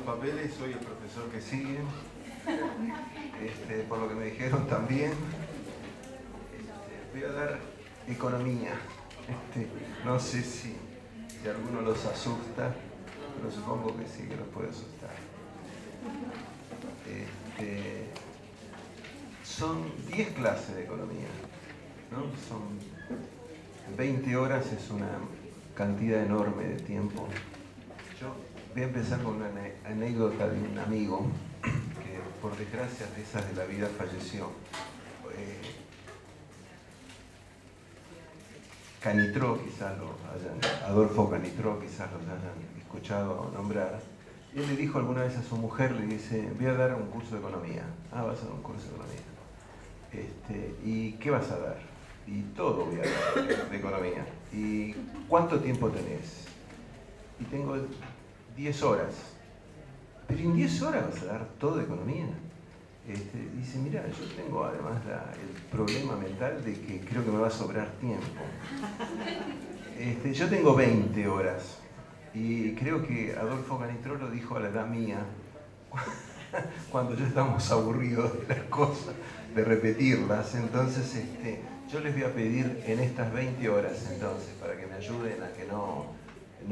papeles, soy el profesor que sigue. Por lo que me dijeron también. Voy a dar economía. No sé si a alguno los asusta, pero supongo que sí, que los puede asustar. Son 10 clases de economía, ¿no? Son 20 horas, es una cantidad enorme de tiempo. Yo voy a empezar con una anécdota de un amigo que, por desgracia de esas de la vida, falleció. Canitrot, quizás lo hayan, Adolfo Canitrot, quizás lo hayan escuchado nombrar. Él le dijo alguna vez a su mujer, le dice, voy a dar un curso de economía. Ah, vas a dar un curso de economía. ¿Y qué vas a dar? Y todo voy a dar de economía. ¿Y cuánto tiempo tenés? Y tengo 10 horas. ¿Pero en 10 horas vas a dar todo de economía? Dice, mira, yo tengo además el problema mental de que creo que me va a sobrar tiempo. Yo tengo 20 horas y creo que Adolfo Canitrot lo dijo a la edad mía, cuando ya estamos aburridos de las cosas, de repetirlas. Entonces yo les voy a pedir en estas 20 horas, entonces, para que me ayuden a que no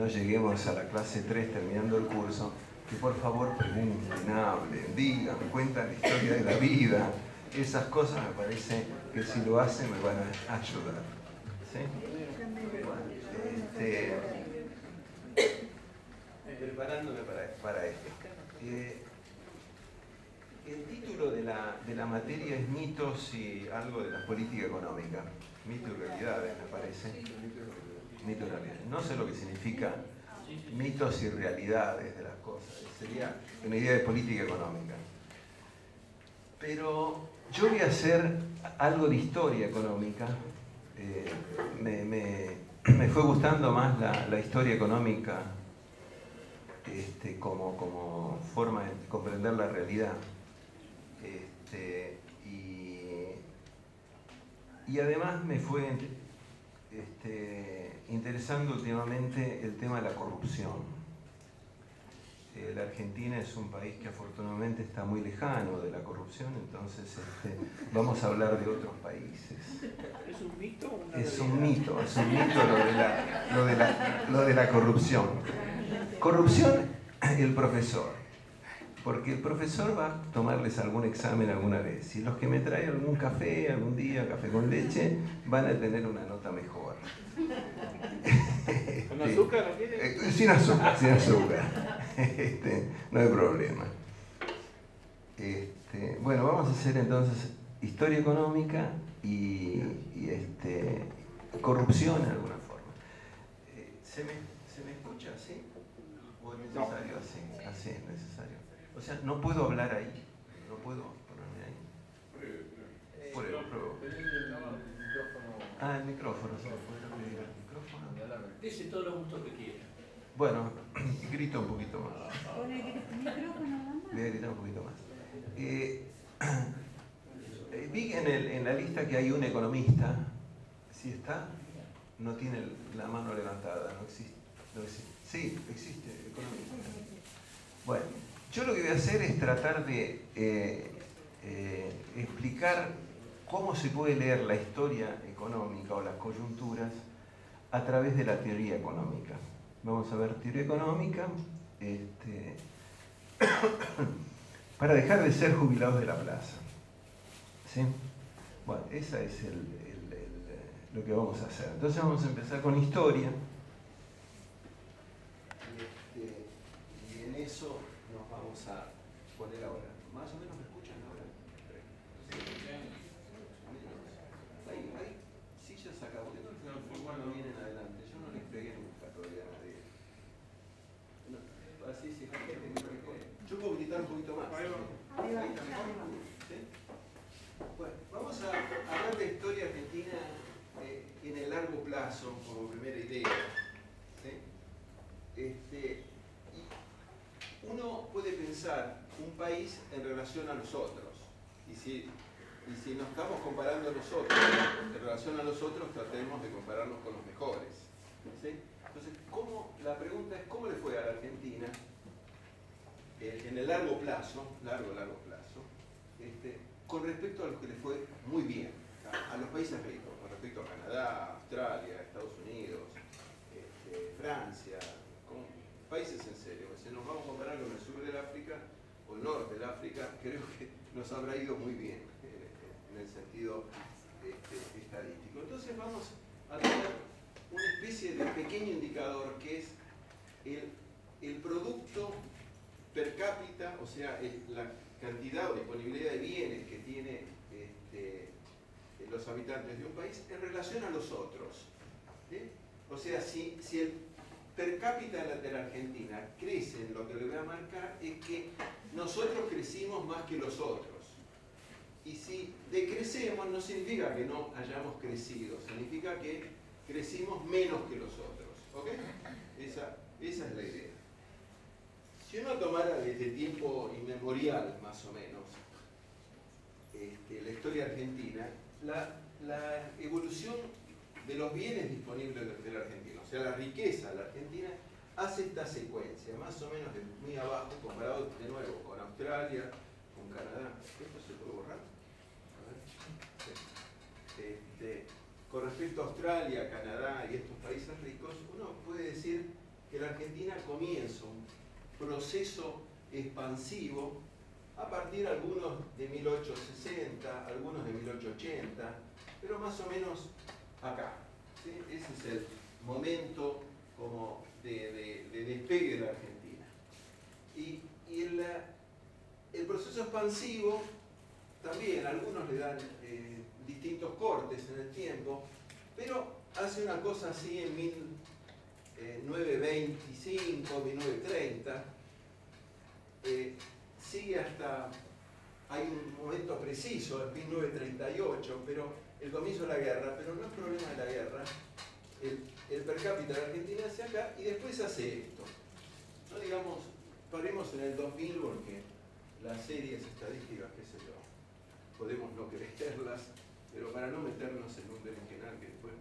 lleguemos a la clase 3 terminando el curso, que por favor pregunten, hablen, digan, cuentan la historia de la vida. Esas cosas me parece que si lo hacen me van a ayudar. ¿Sí? Preparándome para esto. El título de la materia es Mitos y algo de la política económica. Mitos y realidades, me parece. Mitos y realidades. No sé lo que significa mitos y realidades de las cosas. Sería una idea de política económica. Pero yo voy a hacer algo de historia económica. Me fue gustando más la historia económica como forma de comprender la realidad. Y además me fue interesando últimamente el tema de la corrupción. La Argentina es un país que afortunadamente está muy lejano de la corrupción, entonces vamos a hablar de otros países. ¿Es un mito o una Es un mito lo de la corrupción. Corrupción, el profesor. Porque el profesor va a tomarles algún examen alguna vez. Y los que me traen algún café, algún día, café con leche, van a tener una nota mejor. ¿Con azúcar no tiene? Sin azúcar, sin azúcar. No hay problema. Bueno, vamos a hacer entonces historia económica y corrupción en alguna forma. ¿Se me escucha así? ¿O es necesario así? Así es necesario. O sea, no puedo hablar ahí. No puedo ponerme ahí. Pruebo. Ah, el micrófono. ¿Se me puede pedir el micrófono? Dice todos los gustos que quiera. Bueno, grito un poquito más. Voy a gritar un poquito más. Vi en la lista que hay un economista. ¿Sí está? No tiene la mano levantada. No existe. Sí, existe economista. Bueno, yo lo que voy a hacer es tratar de explicar cómo se puede leer la historia económica o las coyunturas a través de la teoría económica. Vamos a ver teoría económica para dejar de ser jubilados de la plaza. ¿Sí? Bueno, esa es lo que vamos a hacer. Entonces vamos a empezar con historia. Y en eso nos vamos a poner ahora. Más o menos me escuchan ahora. Hay sillas acá, porque no vienen adelante. Yo no les pegué nunca todavía a nadie. No, así sí, yo puedo gritar un poquito más. Ahí está mejor. ¿Sí? Bueno, vamos a hablar de historia argentina en el largo plazo, como primera idea. ¿Sí? Uno puede pensar un país en relación a los otros. Y si nos estamos comparando a nosotros, en relación a los otros, tratemos de compararnos con los mejores. ¿Sí? Entonces, la pregunta es, ¿cómo le fue a la Argentina en el largo plazo, con respecto a lo que le fue muy bien a los países ricos, con respecto a Canadá, Australia, Estados Unidos, Francia, con países en serio. Si nos vamos a comparar con el sur del África o el norte del África, creo que nos habrá ido muy bien en el sentido estadístico. Entonces vamos a tener una especie de pequeño indicador que es el producto per cápita, o sea, la cantidad o disponibilidad de bienes que tiene los habitantes de un país en relación a los otros. ¿Sí? O sea, si el per cápita de la Argentina crece, lo que le voy a marcar es que nosotros crecimos más que los otros. Y si decrecemos no significa que no hayamos crecido, significa que crecimos menos que los otros. ¿Ok? Esa es la idea. Si uno tomara desde tiempo inmemorial, más o menos, la historia argentina, la evolución de los bienes disponibles de la Argentina, o sea, la riqueza de la Argentina, hace esta secuencia, más o menos de muy abajo, comparado de nuevo con Australia, con Canadá. ¿Esto se puede borrar? A ver. Con respecto a Australia, Canadá y estos países ricos, uno puede decir que la Argentina comienza un proceso expansivo a partir algunos de 1860, algunos de 1880, pero más o menos acá. ¿Sí? Ese es el momento como de despegue de la Argentina. Y el proceso expansivo también, algunos le dan distintos cortes en el tiempo, pero hace una cosa así en 1925, 1930, sigue hasta, hay un momento preciso, en 1938, pero el comienzo de la guerra, pero no es problema de la guerra, el per cápita de la Argentina hacia acá y después hace esto. No digamos, paremos en el 2000 porque las series estadísticas, qué sé yo, podemos no creerlas, pero para no meternos en un berenjenal que después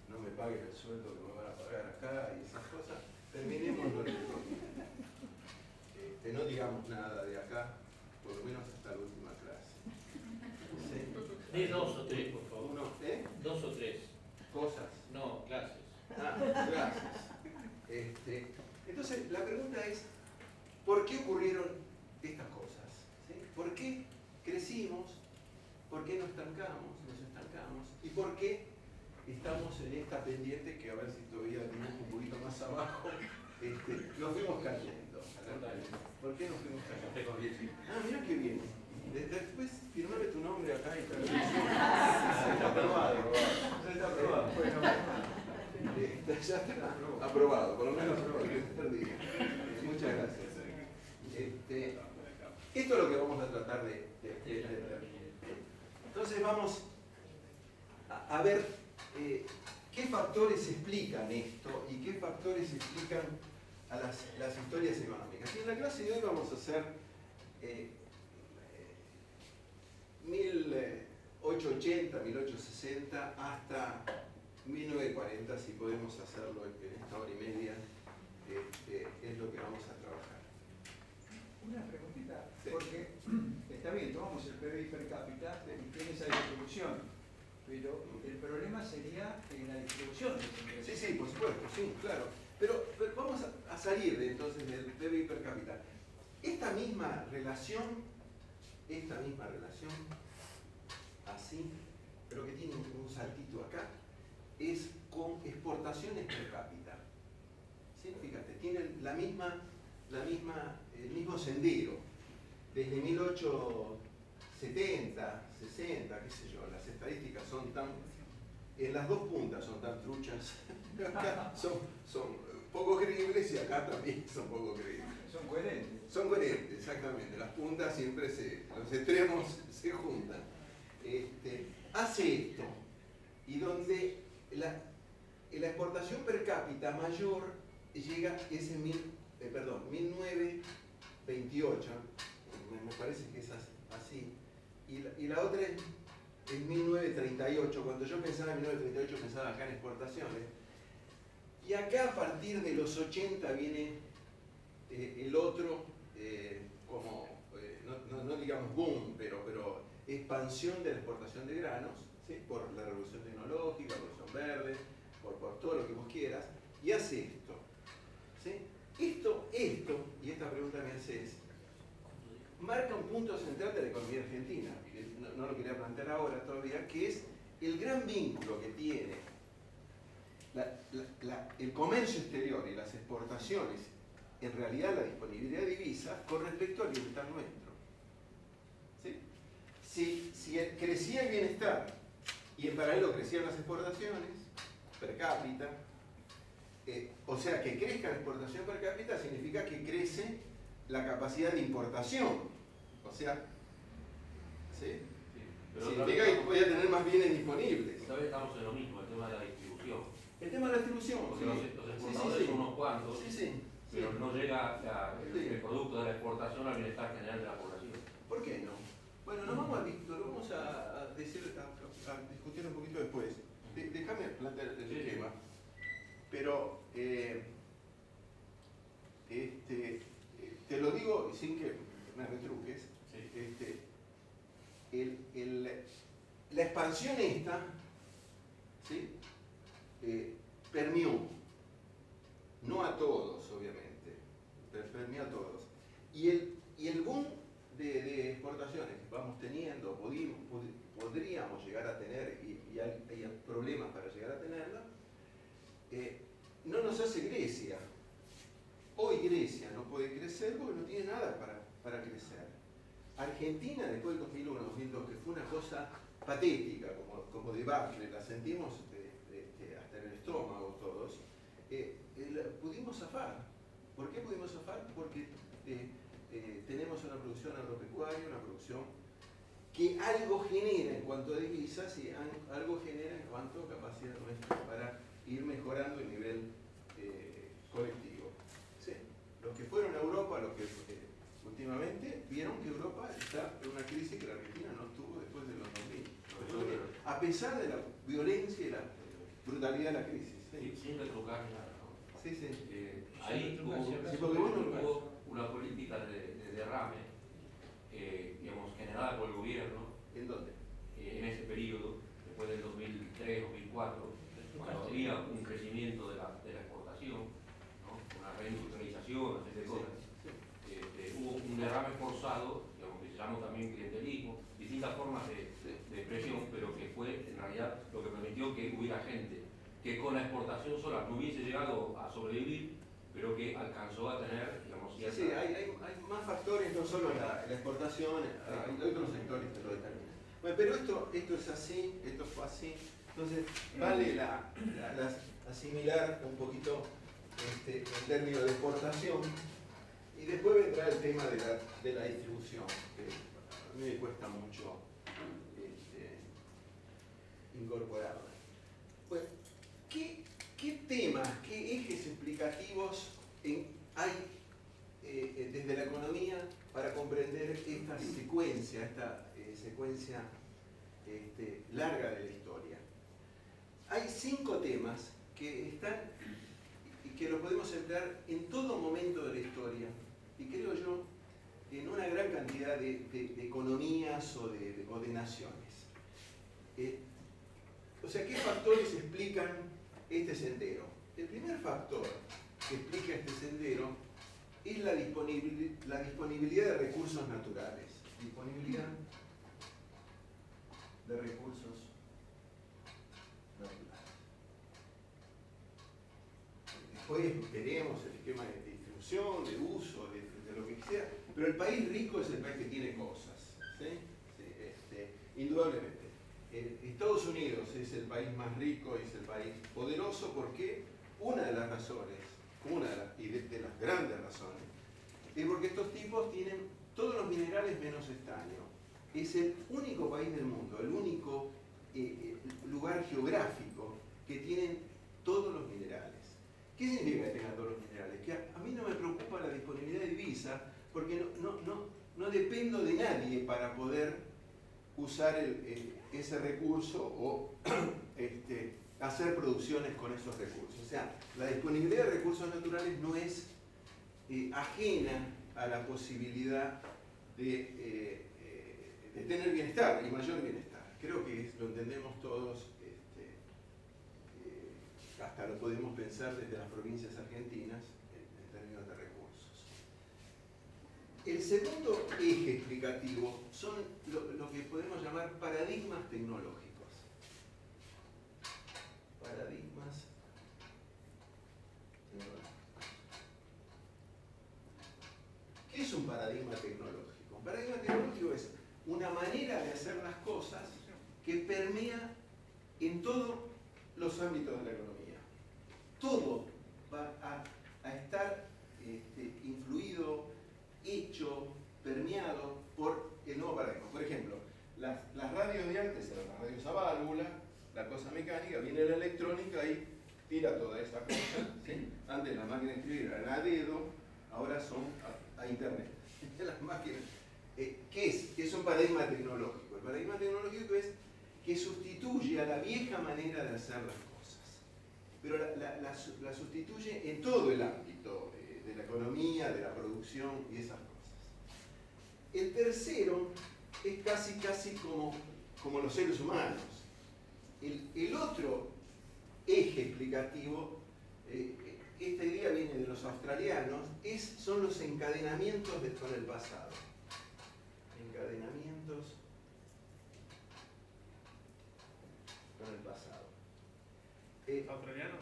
no me paguen el sueldo que me van a pagar acá y esas cosas, terminemos lo no digamos nada de acá, por lo menos hasta la última clase. ¿Sí? De 2 o 3, por favor. Uno, 2 o 3. Cosas. No, clases. Ah, gracias. Entonces, la pregunta es, ¿por qué ocurrieron estas cosas? ¿Sí? ¿Por qué crecimos? ¿Por qué nos estancamos? ¿Y por qué estamos en esta pendiente que a ver si todavía tenemos un poquito más abajo? Nos fuimos cayendo. ¿Por qué nos fuimos cayendo? Ah, mira qué bien. Después firmame tu nombre acá y tal. Está aprobado. Está aprobado. Bueno, ya está aprobado, por lo menos el tercer día. Muchas gracias. Esto es lo que vamos a tratar de ver. Entonces vamos a ver qué factores explican esto y qué factores explican a las historias económicas. Y en la clase de hoy vamos a hacer 1880, 1860 hasta 1940, si podemos hacerlo en esta hora y media, es lo que vamos a trabajar. Una preguntita, Sí. porque está bien, tomamos el PBI per cápita y tiene esa distribución, pero el problema sería en la distribución de ese ingreso. Sí, por supuesto, sí, claro. Pero vamos a salir entonces del PBI per cápita. Esta misma relación, así, pero que tiene un saltito acá, es con exportaciones per cápita. ¿Sí? Fíjate, tienen el mismo sendero. Desde 1870, 60, qué sé yo, las estadísticas son tan, en las dos puntas son tan truchas, acá son poco creíbles y acá también son poco creíbles. Son coherentes. Son coherentes, exactamente. Las puntas siempre los extremos se juntan. Hace esto, y donde la exportación per cápita mayor llega, es en 1928, me parece que es así, y la otra es en 1938, cuando yo pensaba en 1938 pensaba acá en exportaciones, y acá a partir de los 80 viene el otro digamos, boom, pero expansión de la exportación de granos, ¿sí? Por la revolución tecnológica, la revolución verde, por todo lo que vos quieras, y hace esto. ¿Sí? Esto, y esta pregunta me haces, marca un punto central de la economía argentina, que no lo quería plantear ahora todavía, que es el gran vínculo que tiene el comercio exterior y las exportaciones, en realidad la disponibilidad de divisas, con respecto al bienestar nuestro. ¿Sí? Si crecía el bienestar y en paralelo crecían las exportaciones per cápita, o sea, que crezca la exportación per cápita significa que crece la capacidad de importación. O sea, ¿sí? Pero Significa que voy a tener más bienes disponibles. Esta vez estamos en lo mismo, el tema de la distribución. El tema de la distribución. Porque Sí. los exportadores son unos cuantos, Sí. pero no llega Sí. el producto de la exportación al bienestar general de la población. ¿Por qué no? Bueno, nos vamos a discutir un poquito después. Déjame plantear el Sí. tema. Pero te lo digo sin que me retruques. Sí. La expansión esta, ¿sí? Permeó, no a todos obviamente, pero permeó a todos. Y el boom de exportaciones que vamos teniendo, podríamos llegar a tener, y hay problemas para llegar a tenerla, no nos hace Grecia. Hoy Grecia no puede crecer porque no tiene nada para crecer. Argentina, después del 2001-2002, que fue una cosa patética, como debacle, la sentimos hasta en el estómago todos, pudimos zafar. ¿Por qué pudimos zafar? Porque tenemos una producción agropecuaria, una producción que algo genera en cuanto a divisas y algo genera en cuanto a capacidad nuestra para ir mejorando el nivel colectivo. ¿Sí? Los que fueron a Europa, los que últimamente vieron que Europa está en una crisis que la Argentina no tuvo después de los 2000. A pesar de la violencia y la brutalidad de la crisis. ¿Sí? Sin retrucar nada, ¿no? Sí. Ahí hubo una política de derrame, digamos, generada por el gobierno. ¿En dónde? En ese periodo, después del 2003, 2004, cuando había un crecimiento de la exportación, ¿no? Una reindustrialización, etc. Hubo un derrame forzado, digamos, que se llama también clientelismo, distintas formas de expresión, pero que fue en realidad lo que permitió que hubiera gente que con la exportación sola no hubiese llegado a sobrevivir, pero que alcanzó a tener, digamos, cierta... Sí, hay más factores, no solo la exportación, hay otros sectores que lo determinan. Bueno, pero esto es así, esto fue así, entonces vale asimilar un poquito en términos de exportación, y después vendrá el tema de la distribución, que a mí me cuesta mucho incorporarla. Bueno, ¿qué temas, qué ejes explicativos hay desde la economía para comprender esta secuencia, larga de la historia? Hay 5 temas que están y que lo podemos emplear en todo momento de la historia, y creo yo en una gran cantidad de economías o de naciones. O sea, ¿qué factores explican este sendero? El primer factor que explica este sendero es la disponibilidad de recursos naturales. Disponibilidad de recursos naturales. Después veremos el esquema de distribución, de uso, de lo que sea, pero el país rico es el país que tiene cosas, ¿sí? Indudablemente. Estados Unidos es el país más rico, es el país poderoso, porque una de las razones, de las grandes razones, es porque estos tipos tienen todos los minerales menos estaño. Es el único país del mundo, el único lugar geográfico que tienen todos los minerales. ¿Qué significa que tengan todos los minerales? Que a mí no me preocupa la disponibilidad de divisa, porque no dependo de nadie para poder usar ese recurso o hacer producciones con esos recursos. O sea, la disponibilidad de recursos naturales no es ajena a la posibilidad de tener bienestar y mayor bienestar. Creo que lo entendemos todos, hasta lo podemos pensar desde las provincias argentinas en términos de recursos. El segundo eje explicativo son lo que podemos llamar paradigmas tecnológicos. Paradigmas tecnológicos. ¿Qué es un paradigma tecnológico? Un paradigma tecnológico es una manera de hacer las cosas que permea en todos los ámbitos de la economía. Todo va a estar influido, hecho, permeado por el nuevo paradigma. Por ejemplo, las radios de antes eran las radios a válvula, la cosa mecánica, viene la electrónica y tira toda esa cosa. ¿Sí? Antes las máquinas de escribir eran a dedo, ahora son a internet. Las máquinas. ¿Qué es un paradigma tecnológico? El paradigma tecnológico es que sustituye a la vieja manera de hacer las cosas, pero la sustituye en todo el ámbito de la economía, de la producción y esas cosas. El tercero es casi como los seres humanos. El otro eje explicativo, esta idea viene de los australianos, son los encadenamientos con el pasado. Encadenamientos con el pasado. ¿Los australianos?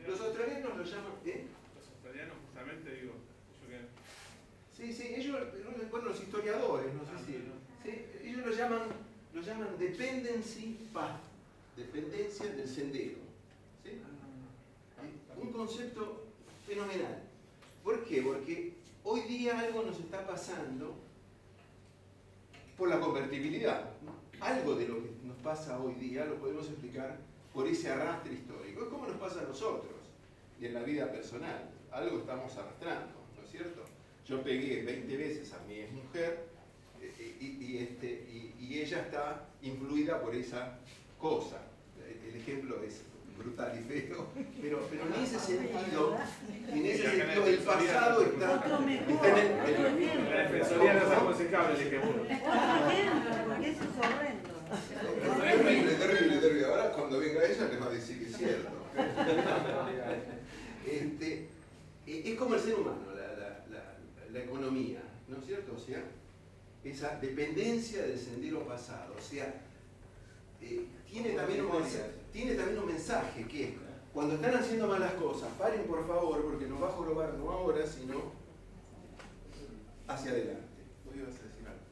Los australianos lo llaman... Los australianos justamente, digo, yo que... Sí, ellos, bueno, los historiadores, no sé si... Sí, ellos lo llaman dependency path, dependencia del sendero. ¿Sí? Un concepto fenomenal. ¿Por qué? Porque hoy día algo nos está pasando por la convertibilidad. Algo de lo que nos pasa hoy día lo podemos explicar por ese arrastre histórico. Es como nos pasa a nosotros y en la vida personal. Algo estamos arrastrando, ¿no es cierto? Yo pegué 20 veces a mi exmujer y ella está influida por esa cosa. El ejemplo es brutal y feo, pero en ese sentido, el pasado está en el... La defensoría no es aconsejable el ejemplo. Porque eso es horrendo. Terrible. Ahora cuando venga ella les va a decir que es cierto. Es como el ser humano, la economía, ¿no es cierto? O sea, esa dependencia del sendero pasado, o sea, tiene también un mensaje que es, cuando están haciendo malas cosas, paren por favor, porque nos va a jorobar no ahora, sino hacia adelante. ¿Vos ibas a decir algo?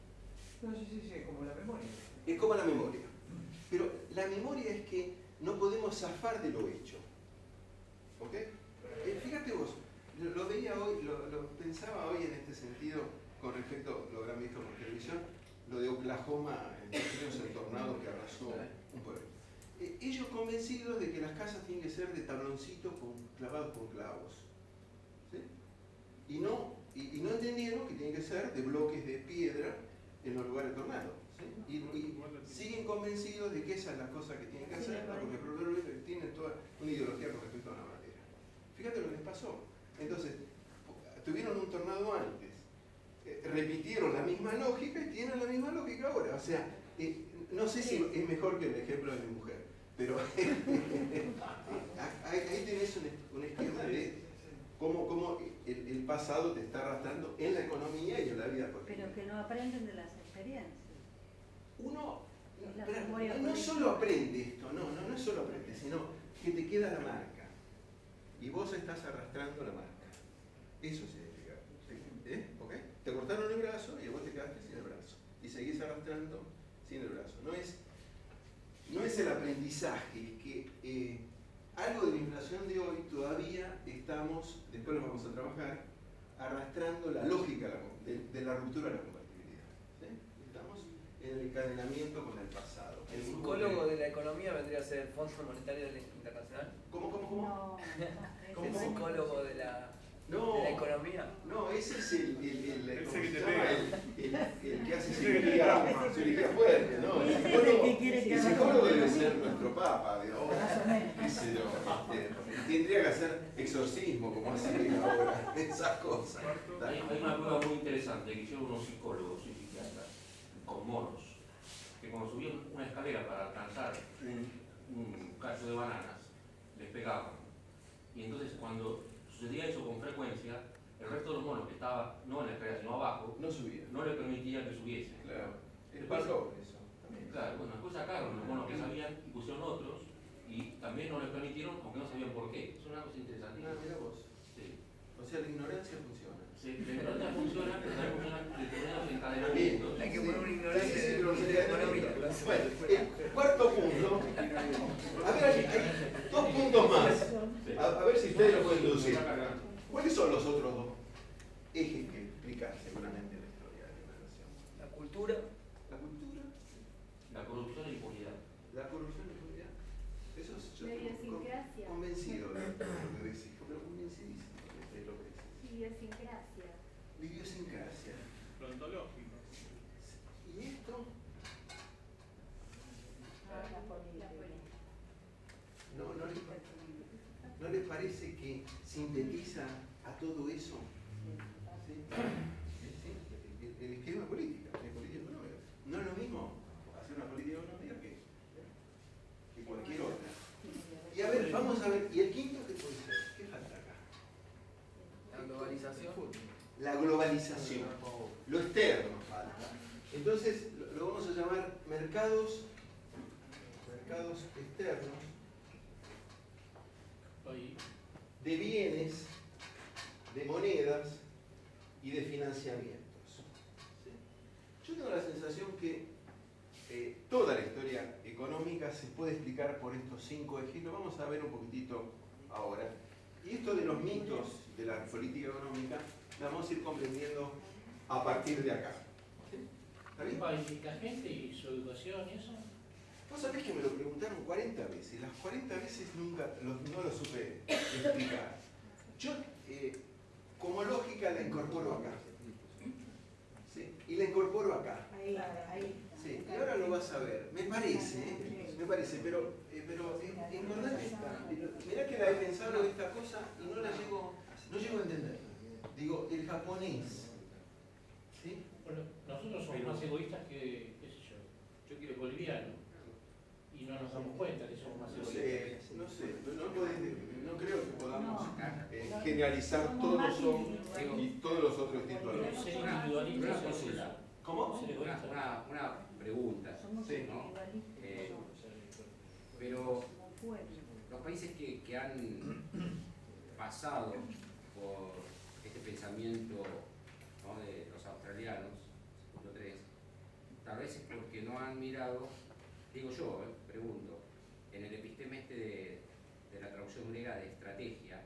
No, sí, como la memoria. Es como la memoria. Pero la memoria es que no podemos zafar de lo hecho. ¿Ok? Fíjate vos, lo veía hoy, lo pensaba hoy en este sentido con respecto, lo habrán visto por televisión, lo de Oklahoma, el tornado que arrasó un pueblo. Ellos convencidos de que las casas tienen que ser de tabloncitos clavados con clavos. ¿Sí? Y no entendieron que tienen que ser de bloques de piedra en los lugares tornados. ¿Sí? Y siguen convencidos de que esa es la cosa que tienen que hacer, porque probablemente tienen toda una ideología con respecto a la madera. Fíjate lo que les pasó. Entonces, tuvieron un tornado antes, repitieron la misma lógica y tienen la misma lógica ahora. O sea, no sé si es mejor que el ejemplo de mi mujer, pero ahí tenés un esquema de cómo el pasado te está arrastrando en la economía y en la vida cotidiana. Pero que no aprenden de las experiencias. Uno no solo aprende esto, no es solo aprende, sino que te queda la marca. Y vos estás arrastrando la marca. Eso significa. ¿Ok? Te cortaron el brazo y vos te quedaste sin el brazo. Y seguís arrastrando sin el brazo. No es el aprendizaje, es que algo de la inflación de hoy todavía estamos, después lo vamos a trabajar, arrastrando la lógica de la ruptura de la compatibilidad. ¿Sí? Estamos en el encadenamiento con el pasado. El psicólogo de la economía vendría a ser el Fondo Monetario Internacional. ¿Cómo? No, El psicólogo de la economía. No, ese es el que hace cirugía fuerte, ¿no? El psicólogo debe ser nuestro papa de ahora. Tendría que hacer exorcismo, como hace ahora, esas cosas. Hay una prueba muy interesante que hicieron unos psicólogos y psiquiatras con monos. cuando subían una escalera para alcanzar un cacho de bananas, les pegaban. Y entonces cuando sucedía eso con frecuencia, el resto de los monos que estaban no en la escalera sino abajo, No subía. no le permitían que subiesen. Claro. Es Después- valor eso. También. Claro, bueno, después sacaron los monos que sabían y pusieron otros y también no les permitieron aunque no sabían por qué. Es una cosa interesantísima. Mira vos. Sí. O sea, la ignorancia funciona. Sí, la ignorancia funciona, pero también funcionan determinados encadenamientos. Hay que poner un ignorante Sí, de pero economía. Bueno, cuarto punto. A ver, hay 2 puntos más. A ver si ustedes lo pueden deducir. ¿Cuáles son los otros 2 ejes que explican seguramente la historia de la nación? La cultura. La cultura, La corrupción e impunidad. la corrupción y la impunidad. Eso es, yo La estoy idiosincrasia. convencido de lo que decís, pero convencidísimo de lo que decís. Idiosincrasia. La idiosincrasia. Lo ontológico. ¿Y esto? La política. ¿No les parece que sintetiza a todo eso? ¿Sí? ¿Sí? El esquema política, la política económica. No es lo mismo hacer una política económica que cualquier otra. Y a ver, vamos a ver, ¿y el quinto qué puede ser? ¿Qué falta acá? La globalización. La globalización. Lo externo falta. Entonces lo vamos a llamar mercados externos de bienes, de monedas y de financiamientos. ¿Sí? Yo tengo la sensación que toda la historia económica se puede explicar por estos 5 ejes. Lo vamos a ver un poquitito ahora. Y esto de los mitos de la política económica la vamos a ir comprendiendo a partir de acá. ¿Sí? ¿Está bien? ¿Cualifica gente y su educación y eso? Vos sabés que me lo preguntaron 40 veces. Las 40 veces nunca no lo supe explicar. Yo, como lógica, la incorporo acá. ¿Sí? Y la incorporo acá. Ahí. Sí, y ahora lo vas a ver. Me parece, pero engordate esta. Mirá que la he pensado esta cosa y no llego a entender. Digo, el japonés. ¿Sí? Bueno, nosotros somos más egoístas que, qué sé yo, que el boliviano. Y no nos damos cuenta que somos más egoístas. No sé, no creo que podamos generalizar todos son y todos los otros distintos. Ser individualistas es eso. ¿Cómo? Ser egoísta. Una pregunta, Somos Sí. ¿no? individualistas. Pero Como pueblo. los países que han pasado por este pensamiento, ¿no?, de los australianos, los 3, tal vez es porque no han mirado, digo yo, pregunto, en el episteme este de la traducción griega de estrategia,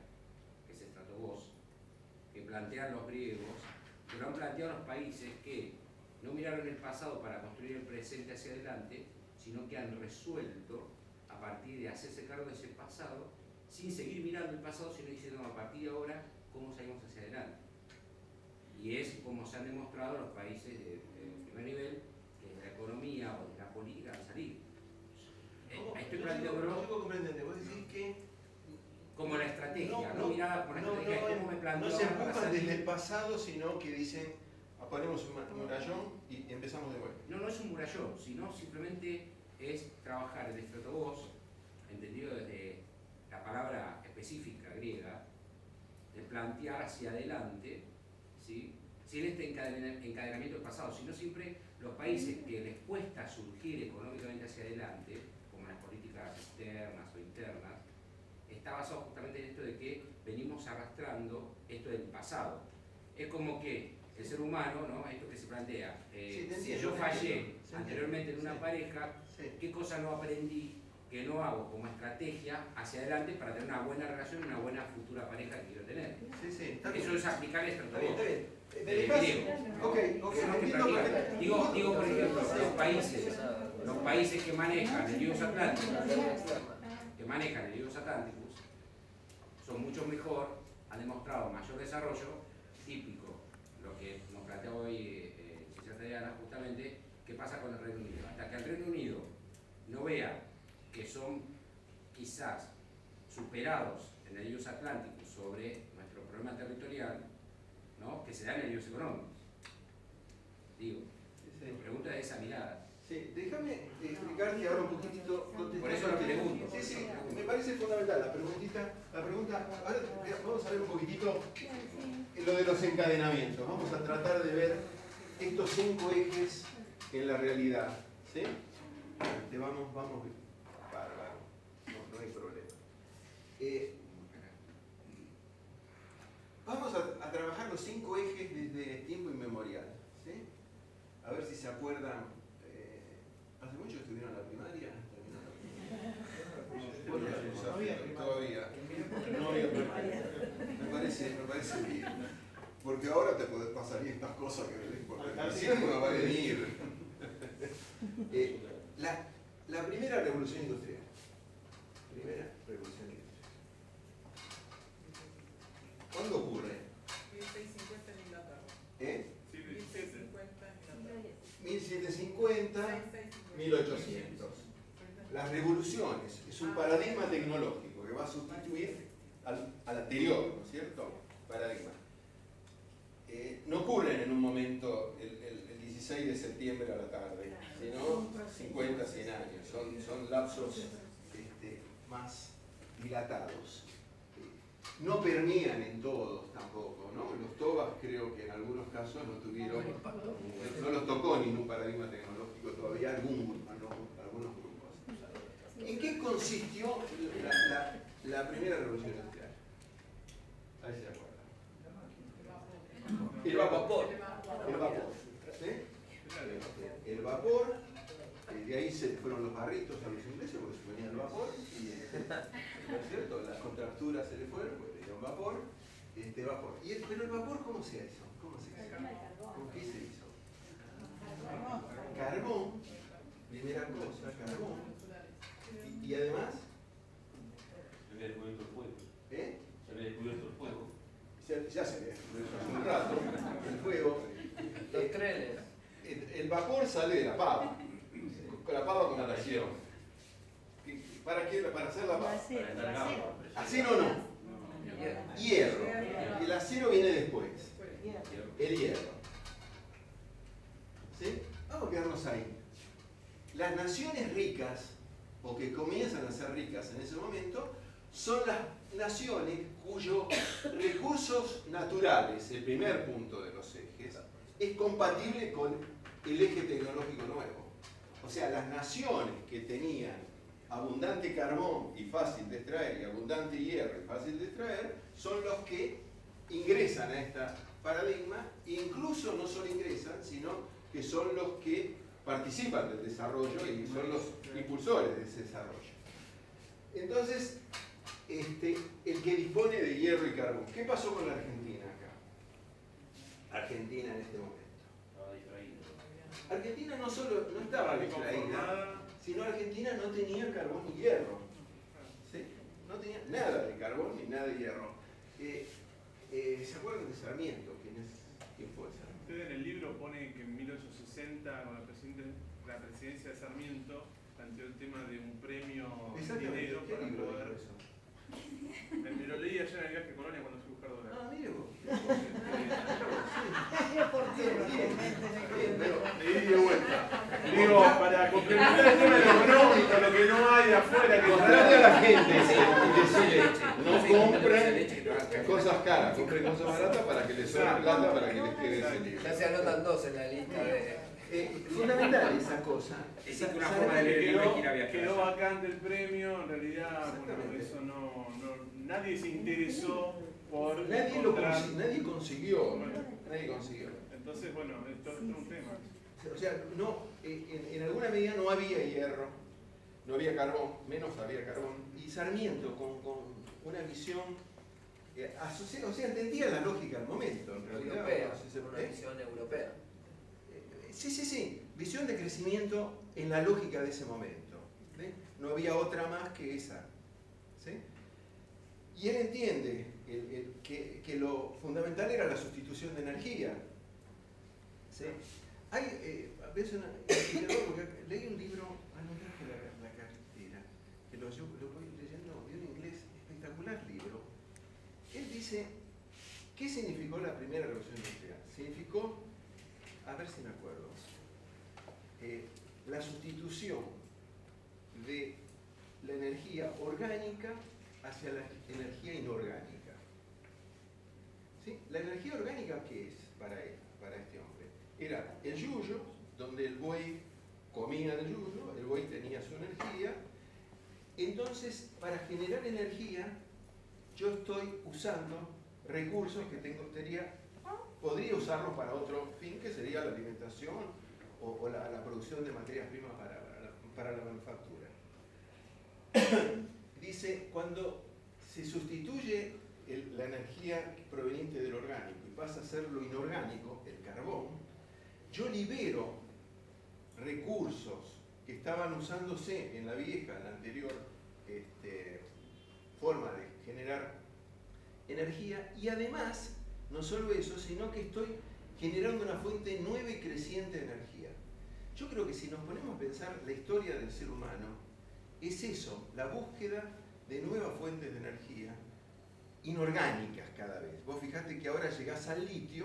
que es estratogos, que plantean los griegos, que lo han planteado los países que no miraron el pasado para construir el presente hacia adelante, sino que han resuelto a partir de hacerse cargo de ese pasado, sin seguir mirando el pasado, sino diciendo a partir de ahora cómo salimos hacia adelante. Y es como se han demostrado los países de primer nivel, que de la economía o de la política han salido. Estoy planteando No comprendente, vos decís que como la estrategia, no mirada por la estrategia, es como me planteo no se ahora para empujan desde salir. el pasado, sino que dicen, ponemos un murallón y empezamos de vuelta. No es un murallón, sino simplemente es trabajar el estratogos, entendido desde la palabra específica griega, de plantear hacia adelante, ¿sí?, sin este encadenamiento del pasado, sino siempre los países que les cuesta surgir económicamente hacia adelante, como las políticas externas o internas, está basado justamente en esto de que venimos arrastrando esto del pasado. Es como que el ser humano, ¿no?, esto que se plantea, Sí, te si entiendo, yo te fallé entiendo. Sí, anteriormente en una sí. pareja, Sí. ¿qué cosa no aprendí que no hago como estrategia hacia adelante para tener una buena relación y una buena futura pareja que quiero tener? Sí, está bien. Eso es aplicar el Está bien, estratogos. está bien. Griego. Ok, Eso es lo que entiendo practica. perfectamente. Digo, por ejemplo, los países que manejan el Ius Atlanticus, son mucho mejor, han demostrado mayor desarrollo, típico, lo que nos plantea hoy Ciencia Italiana, justamente, ¿qué pasa con el Reino Unido? Hasta que el Reino Unido no vea que son quizás superados en el Ius Atlanticus sobre nuestro problema territorial, ¿no?, que se da en el Ius Económicos. Digo, Sí, pregunta de esa mirada. Sí, déjame explicarte ahora un poquitito. Por eso lo pregunto. Sí, sí, me parece fundamental la pregunta. Ahora vamos a ver un poquitito lo de los encadenamientos. Vamos a tratar de ver estos 5 ejes en la realidad. ¿Sí? Vamos, bárbaro. No hay problema. Vamos a trabajar los 5 ejes desde tiempo inmemorial. ¿Sí? A ver si se acuerdan. ¿Hace mucho estuvieron en la primaria? Todavía. No había primaria. Me parece bien. Porque ahora te podés pasar estas cosas que no le importan. El tiempo no va a venir. La primera revolución industrial. ¿Cuándo ocurre? 1650 en Inglaterra. ¿Eh? Sí, 1750 en Inglaterra. 1750, 1800. Las revoluciones es un paradigma tecnológico que va a sustituir al anterior, ¿no es cierto? Paradigma. No ocurren en un momento el 16 de septiembre a la tarde, sino 50, 100 años. Son lapsos más dilatados. No permean en todos tampoco, ¿no? Los tobas creo que en algunos casos no los tocó ningún paradigma tecnológico todavía, algunos grupos. ¿En qué consistió la primera revolución industrial? A ver si se acuerdan. El vapor. ¿Sí? El vapor, de ahí se fueron los barritos a los ingleses porque se venía el vapor y ¿no es cierto? Las contracturas se le fueron porque le dieron vapor. Pero el vapor, ¿cómo se hizo? ¿Con qué se hizo? Carbón, primera cosa, carbón. Y además, Se había descubierto el fuego. ¿eh? Se había descubierto el fuego. Ya se había descubierto hace un rato, el fuego. Los trenes. El vapor sale de la pava, con la acero. ¿Para qué? Para hacer la pava. ¿Acero o no? Hierro. Y el acero viene después. El hierro. ¿Sí? Vamos a quedarnos ahí. Las naciones ricas, o que comienzan a ser ricas en ese momento, son las naciones cuyos recursos naturales, el primer punto de los ejes, es compatible con el eje tecnológico nuevo. O sea, las naciones que tenían abundante carbón y fácil de extraer, y abundante hierro y fácil de extraer, son los que ingresan a este paradigma, e incluso no solo ingresan, sino que son los que participan del desarrollo y son los impulsores de ese desarrollo. Entonces, el que dispone de hierro y carbón. ¿Qué pasó con la Argentina acá? Argentina en este momento. Estaba distraído. Argentina no solo no estaba distraída, sino Argentina no tenía carbón ni hierro. ¿Sí? No tenía nada de carbón ni nada de hierro. ¿Se acuerdan de Sarmiento? ¿Quién fue Sarmiento? Usted en el libro pone que en 1860, con la presidencia de Sarmiento, planteó el tema de un premio en dinero ¿Qué para libro poder... dijo eso? Me lo leí ayer en el viaje a Colonia cuando fui a buscar dólares. Ah, mire vos. Le di de vuelta. Digo, para complementar el tema económico, lo que no hay de afuera que Mostrarle a la gente y decirle, no compren cosas caras, compren cosas baratas para que les sobre plata, para que les quede ese libro. Ya se anotan 2 en la lista de... Fundamental esa cosa. Existe una forma de leer el libro y ir a viajar. quedó vacante el premio, en realidad, bueno, eso nadie se interesó por Nadie consiguió. Entonces, bueno, esto es un tema. O sea, no, en alguna medida no había hierro, no había carbón, menos había carbón. Y Sarmiento, con una visión asociada, o sea, entendía la lógica del momento, en realidad. Europea, No sé si una visión europea. Sí. Visión de crecimiento en la lógica de ese momento. ¿Sí? No había otra más que esa. ¿Sí? Y él entiende que lo fundamental era la sustitución de energía. ¿Sí? Leí un libro, no traje la cartera, que lo voy leyendo de un inglés, espectacular libro. Él dice, ¿qué significó la primera revolución industrial? Significó, a ver si me acuerdo, la sustitución de la energía orgánica hacia la energía inorgánica. ¿Sí? La energía orgánica, ¿qué es para él, para este hombre? Era el yuyo, donde el buey comía del yuyo, el buey tenía su energía. Entonces, para generar energía, yo estoy usando recursos que podría usarlos para otro fin, que sería la alimentación o la producción de materias primas para la manufactura. Dice, cuando se sustituye la energía proveniente del orgánico y pasa a ser lo inorgánico, el carbón, yo libero recursos que estaban usándose en la vieja, en la anterior forma de generar energía, y además, no solo eso, sino que estoy generando una fuente nueva y creciente de energía. Yo creo que si nos ponemos a pensar la historia del ser humano, es eso, la búsqueda de nuevas fuentes de energía, inorgánicas cada vez. Vos fijate que ahora llegás al litio,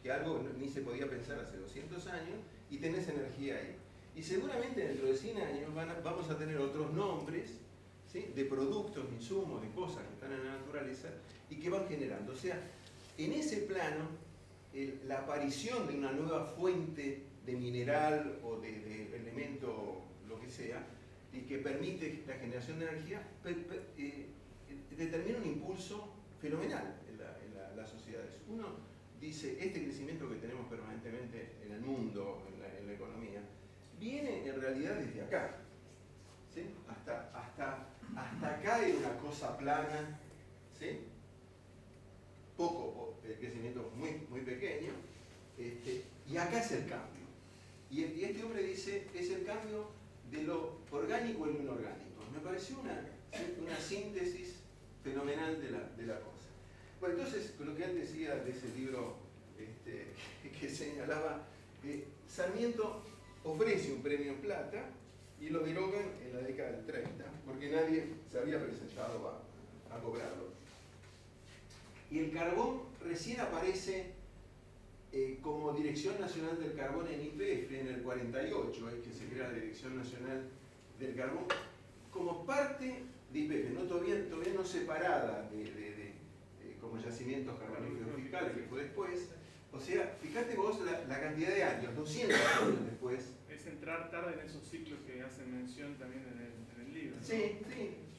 que algo ni se podía pensar hace 200 años, y tenés energía ahí. Y seguramente dentro de 100 años vamos a tener otros nombres, ¿sí?, de productos, insumos, de cosas que están en la naturaleza y que van generando. O sea, en ese plano, la aparición de una nueva fuente de mineral o de elemento, lo que sea, y que permite la generación de energía, determina un impulso fenomenal en las sociedades. Uno dice, este crecimiento que tenemos permanentemente en el mundo, en la economía, viene en realidad desde acá. ¿Sí? Hasta acá era una cosa plana, ¿sí? El crecimiento muy pequeño, y acá es el cambio. Y este hombre dice, es el cambio de lo orgánico en lo inorgánico. Me pareció una síntesis fenomenal de la cosa. Bueno, entonces, lo que él decía de ese libro que señalaba, Sarmiento ofrece un premio en plata y lo derogan en la década del 30, porque nadie se había presentado a cobrarlo. Y el carbón recién aparece como Dirección Nacional del Carbón en YPF en el 48, es que se crea la Dirección Nacional del Carbón, como parte de YPF, ¿no? todavía no separada como yacimientos carboníferos fiscales, que fue después. O sea, fíjate vos la cantidad de años, 200 años después. Es entrar tarde en esos ciclos que hacen mención también en el libro, ¿no? Sí,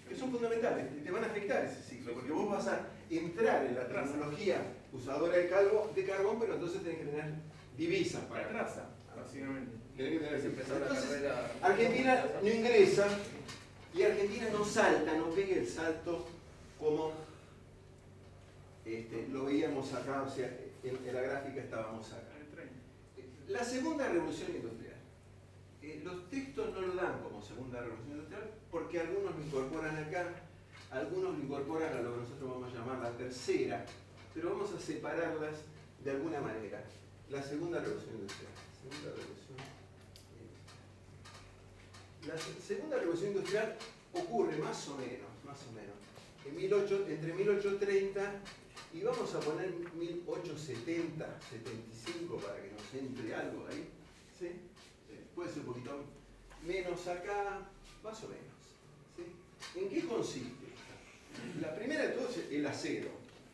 que son fundamentales, te van a afectar ese ciclo, porque vos vas a entrar en la tecnología usadora de carbón, pero entonces tenés que tener divisas para traza, básicamente. Entonces, Argentina no ingresa y Argentina no salta, no pega el salto como lo veíamos acá, o sea, en la gráfica estábamos acá. La segunda revolución industrial. Los textos no lo dan como segunda revolución industrial porque algunos lo incorporan acá, algunos lo incorporan a lo que nosotros vamos a llamar la tercera, pero vamos a separarlas de alguna manera. La segunda revolución industrial. La segunda revolución industrial ocurre más o menos, entre 1830 y vamos a poner 1870, 75 para que nos entre algo ahí, ¿sí? Puede ser un poquito menos acá, más o menos, ¿sí? ¿En qué consiste? La primera de todos es el acero.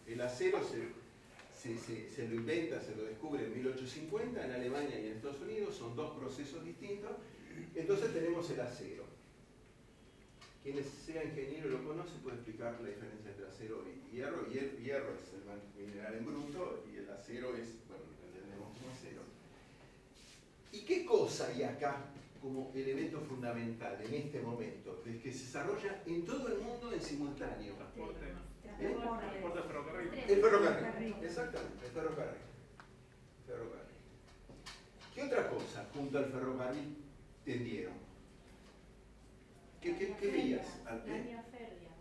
El acero se lo inventa, se lo descubre en 1850 en Alemania y en Estados Unidos, son dos procesos distintos. Entonces tenemos el acero. Quien sea ingeniero y lo conoce puede explicar la diferencia entre acero y hierro. Y el hierro es el mineral en bruto y el acero es, bueno, lo entendemos como acero. ¿Y qué cosa hay acá como elemento fundamental en este momento? Es que se desarrolla en todo el mundo en simultáneo. Transporte. Transporte de ferrocarril. El ferrocarril, exactamente, el ferrocarril. ¿Qué otra cosa junto al ferrocarril tendieron? ¿Qué vías? Las vías férreas.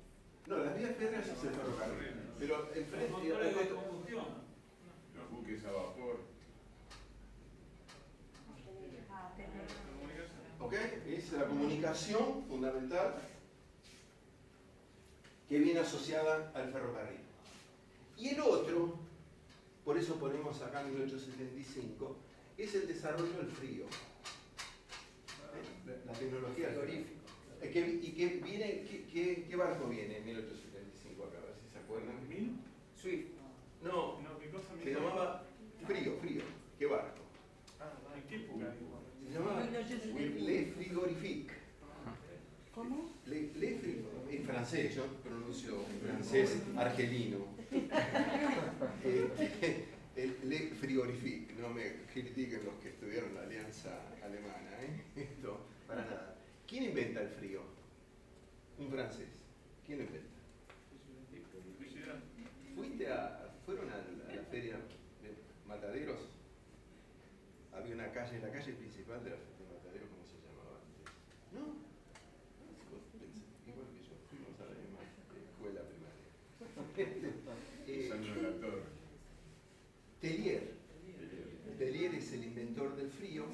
No, las vías férreas es el ferrocarril. Pero enfrente motores de combustión. Los buques a vapor. ¿Ok? Es la comunicación fundamental que viene asociada al ferrocarril. Y el otro, por eso ponemos acá 1875, es el desarrollo del frío. ¿Eh? ¿qué barco viene en 1875 acá? A ver si se acuerdan. ¿Mil? Swift. No, No, ¿qué cosa? se llamaba Frío. ¿Qué barco? ¿En qué época? Se llamaba Le Frigorifique. ¿Cómo? En francés, yo pronuncio en francés argelino. Le Frigorifique, no me critiquen los que estudiaron la Alianza Alemana, Esto, para nada. ¿Quién inventa el frío? Un francés. ¿Quién lo inventa? ¿Fueron a la feria de Mataderos? Había una calle, la calle principal de la feria de Mataderos, ¿cómo se llamaba antes? ¿No? Igual que yo, fuimos a la misma escuela primaria. Tellier es el inventor del frío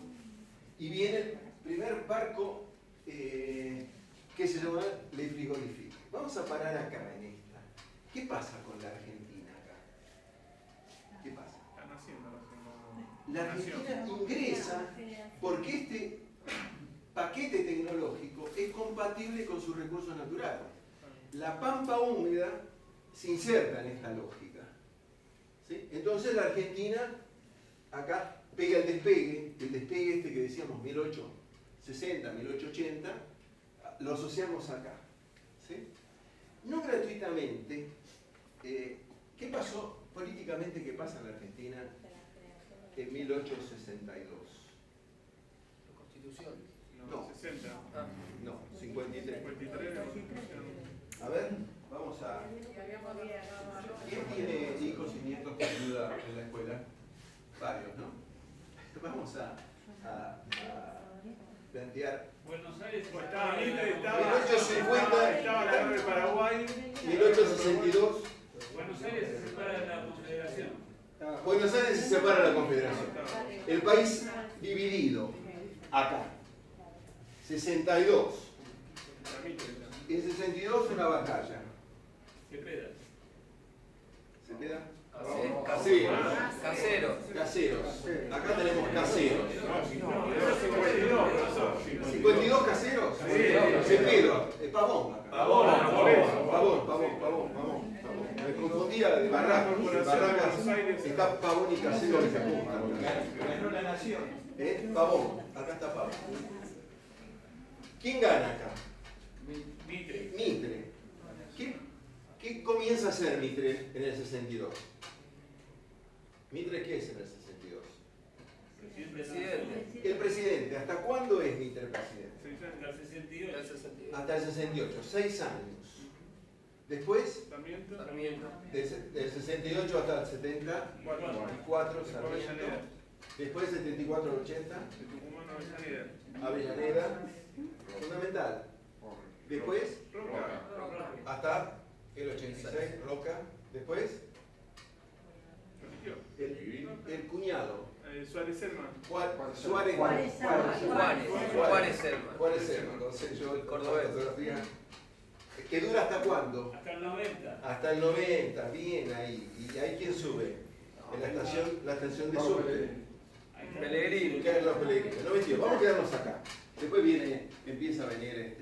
y viene el primer barco que se llama Le Frigorifique. Vamos a parar acá en esta. ¿Qué pasa con la Argentina acá? ¿Qué pasa? Están haciendo La Argentina ingresa porque este paquete tecnológico es compatible con sus recursos naturales. La pampa húmeda se inserta en esta lógica. ¿Sí? Entonces la Argentina acá pega el despegue este que decíamos 1860, 1880, lo asociamos acá. ¿Sí? No gratuitamente, ¿qué pasó políticamente? ¿Qué pasa en la Argentina en 1862? La Constitución. No. 60. No, 53. 53. A ver, vamos a... ¿Quién tiene hijos y nietos que ayuda en la escuela? Varios, ¿no? Vamos a plantear... Buenos Aires Estaba 1850, estaba la guerra de Paraguay. 1862, Buenos Aires se separa de la Confederación. Buenos Aires se separa de la Confederación. El país dividido, acá. 62. En 62 una batalla. Cepeda. ¿Cepeda? Casero. Sí. Casero. Caseros. Acá tenemos caseros. 52, profesor. 52 caseros. Cepeda. Pavón. Pavón. Me confundía de Barracas. Está Pavón y Casero que se juntan. Ganó la nación. Pavón. Acá está Pavón. ¿Quién gana acá? Mitre. ¿Qué comienza a hacer Mitre en el 62? ¿Mitre qué es en el 62? Presidente. El presidente. ¿Hasta cuándo es Mitre presidente? Hasta el 68. El 68. Hasta el 68. 6 años. Después, Sarmiento. del 68 hasta el 74, Sarmiento. Después 74 al 80, Tucumán, Avellaneda. Avellaneda. Fundamental. Después, hasta el 86, Roca. Después, el cuñado. Suárez Selma. Suárez Selma. Entonces yo el Cordobés. fotografía. ¿Que dura hasta cuándo? Hasta el 90. Hasta el 90, bien ahí. ¿Y ahí quién sube? En la estación de subte. Pellegrini. Carlos Pellegrini. 92. Vamos a quedarnos acá. Después empieza a venir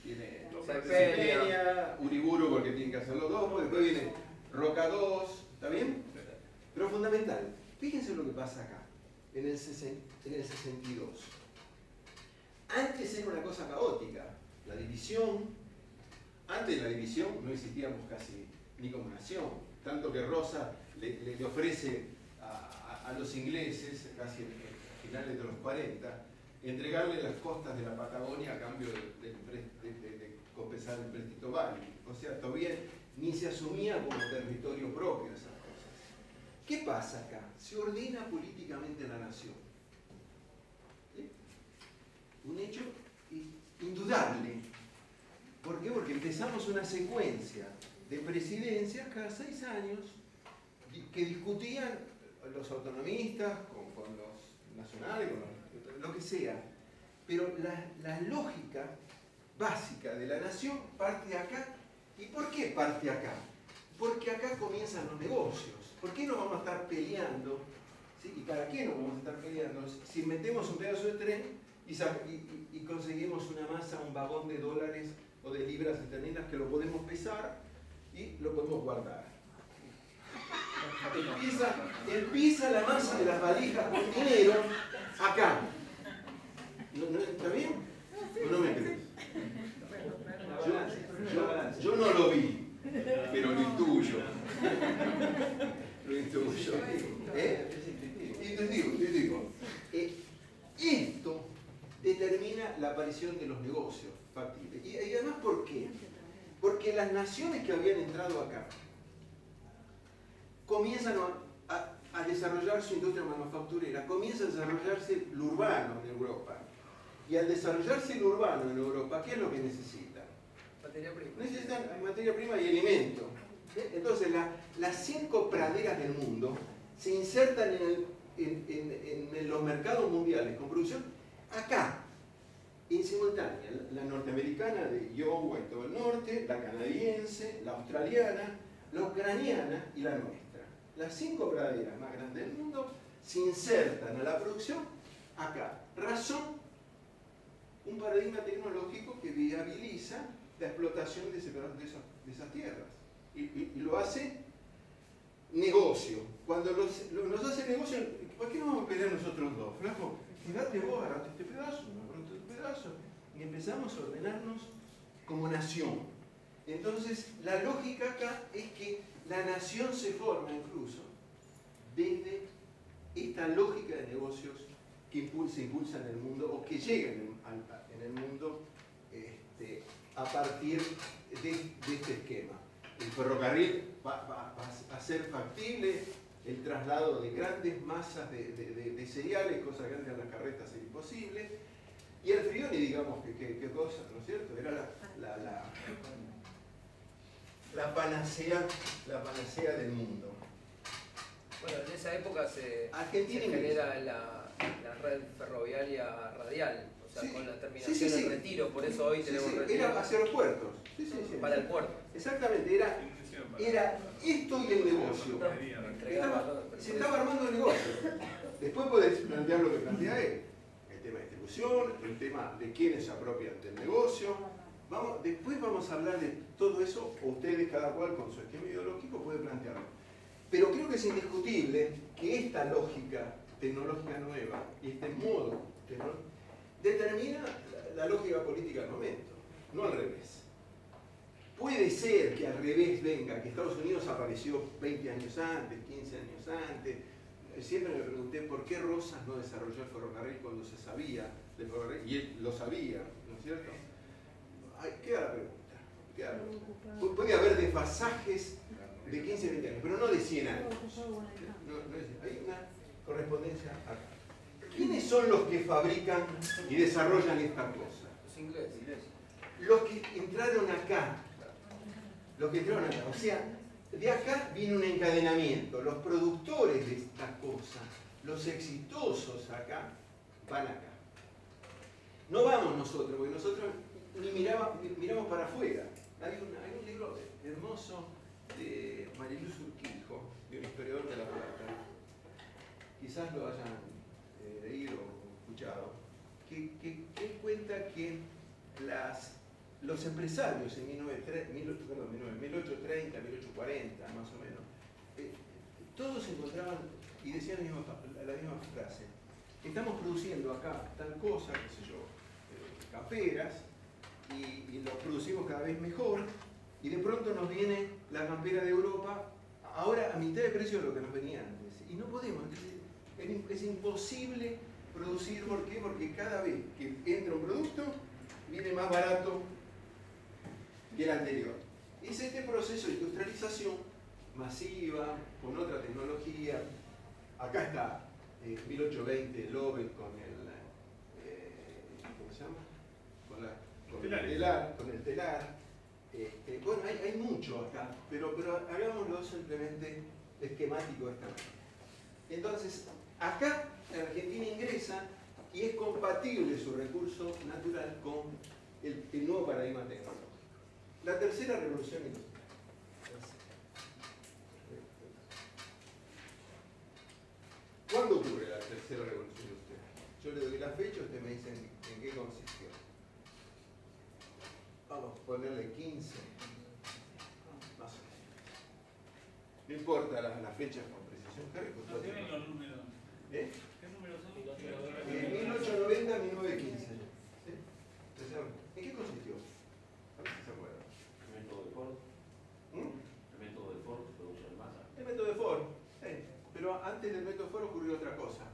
viene Peña, Uriburu porque tienen que hacer los dos, después viene Roca 2, ¿está bien? Pero fundamental, fíjense lo que pasa acá, en el 62. Antes era una cosa caótica, la división, antes de la división no existíamos casi ni como nación, tanto que Rosa le ofrece a los ingleses, casi a finales de los 40, entregarle las costas de la Patagonia a cambio de compensar el préstito válido. O sea, todavía ni se asumía como territorio propio esas cosas. ¿Qué pasa acá? Se ordena políticamente la nación. ¿Sí? Un hecho indudable. ¿Por qué? Porque empezamos una secuencia de presidencias cada 6 años que discutían los autonomistas con los nacionales, con lo que sea. Pero la lógica básica de la nación parte de acá. ¿Y por qué parte acá? Porque acá comienzan los negocios. ¿Por qué no vamos a estar peleando? ¿Sí? ¿Y para qué no vamos a estar peleando? Si metemos un pedazo de tren y conseguimos una masa, un vagón de dólares o de libras esterlinas que lo podemos pesar y lo podemos guardar. Empieza la masa de las valijas con dinero acá. ¿Está bien? ¿O no me crees? Yo no lo vi, pero lo intuyo. Lo intuyo. Y te digo, esto determina la aparición de los negocios factibles. Y además, ¿por qué? Porque las naciones que habían entrado acá comienzan a desarrollar su industria manufacturera, comienza a desarrollarse lo urbano en Europa. Y al desarrollarse lo urbano en Europa, ¿qué es lo que necesitan? Materia prima. Necesitan materia prima y alimento. Entonces, las 5 praderas del mundo se insertan en los mercados mundiales con producción acá, en simultánea. La norteamericana de Iowa y todo el norte, la canadiense, la australiana, la ucraniana y la nuestra. Las 5 praderas más grandes del mundo se insertan a la producción acá. Razón, un paradigma tecnológico que viabiliza la explotación de esas tierras. Y lo hace negocio. Cuando nos hace negocio, ¿por qué no vamos a pelear nosotros dos? Flaco, fíjate vos, agarrate este pedazo, agarrate este pedazo. Y empezamos a ordenarnos como nación. Entonces, la lógica acá es que la nación se forma incluso desde esta lógica de negocios que se impulsa en el mundo o que llegan en el mundo a partir de este esquema. El ferrocarril va a ser factible, el traslado de grandes masas de cereales, cosa que antes en las carretas era imposible, y el frioni, digamos, qué cosa, ¿no es cierto? Era la panacea del mundo. Bueno, en esa época se Argentina genera la red ferroviaria radial, o sea, sí, con la terminación sí. del retiro, por eso hoy tenemos retiro. Era hacia los puertos. Sí. Para el puerto. Exactamente, era esto y el negocio. Se estaba armando el negocio. Después podés plantear lo que plantea él. El tema de distribución, el tema de quiénes se apropian del negocio. Después vamos a hablar de todo eso, o ustedes cada cual con su esquema ideológico puede plantearlo. Pero creo que es indiscutible que esta lógica tecnológica nueva y este modo determina la lógica política del momento, no al revés. Puede ser que al revés venga, que Estados Unidos apareció 20 años antes, 15 años antes. Siempre me pregunté por qué Rosas no desarrolló el ferrocarril cuando se sabía del ferrocarril, y él lo sabía, ¿no es cierto? Queda la pregunta. Puede haber desfasajes de 15, 20 años, pero no de 100 años. Hay una correspondencia acá. ¿Quiénes son los que fabrican y desarrollan esta cosa? Los ingleses. Los que entraron acá. O sea, de acá viene un encadenamiento. Los productores de esta cosa, los exitosos acá, van acá. No vamos nosotros, porque nosotros ni miramos para afuera. Hay un libro hermoso de Mariluz Urquijo, de un historiador de La Plata. Quizás lo hayan leído o escuchado, que cuenta que los empresarios en 1830, 1840 más o menos, todos se encontraban y decían la misma frase: estamos produciendo acá tal cosa, qué sé yo, camperas, y lo producimos cada vez mejor, y de pronto nos viene la campera de Europa ahora a mitad de precio de lo que nos venía antes, y no podemos. Es imposible producir. ¿Por qué? Porque cada vez que entra un producto viene más barato que el anterior. Es este proceso de industrialización masiva, con otra tecnología. Acá está 1820 Lovell con el ¿cómo se llama? Con el telar. Bueno, hay mucho acá, pero hagámoslo simplemente esquemático de esta manera. Entonces, acá Argentina ingresa y es compatible su recurso natural con el nuevo paradigma tecnológico. La tercera revolución industrial. ¿Cuándo ocurre la tercera revolución industrial? Yo le doy la fecha, ustedes me dicen qué consistió? Vamos a ponerle 15. Más o menos. No importa las fechas con precisión. No tienen los números. ¿Eh? ¿Qué números son? 1890 a 1915. ¿Sí? ¿En qué consistió? A ver si se acuerdan. El método de Ford. El método de Ford, producción en masa. El método de Ford. Pero antes del método de Ford ocurrió otra cosa.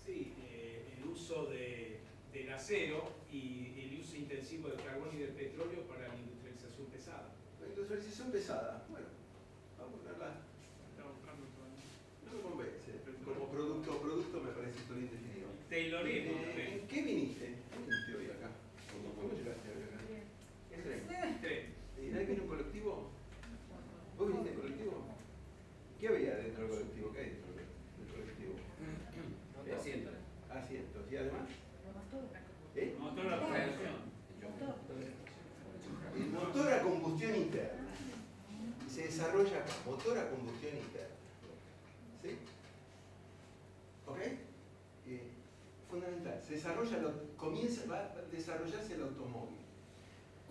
Sí, el uso del acero y el uso intensivo del carbón y del petróleo para la industrialización pesada. La industrialización pesada. Bueno, vamos a ponerla. Está buscando todo. No me convence. Como producto me parece todo indefinido. Taylorismo. ¿En qué viniste? ¿Cómo viniste hoy acá? ¿Cómo llegaste hoy acá? ¿En tren? ¿Y nadie vino en colectivo? ¿Vos viniste en colectivo? ¿Qué había dentro del colectivo? ¿Qué hay dentro del colectivo? Asientos. Asientos. ¿Y además? ¿Eh? Motor a producción. El motor a combustión interna. Se desarrolla acá. Motor a combustión interna. ¿Sí? ¿Ok? Fundamental. Se desarrolla, va a desarrollarse el automóvil.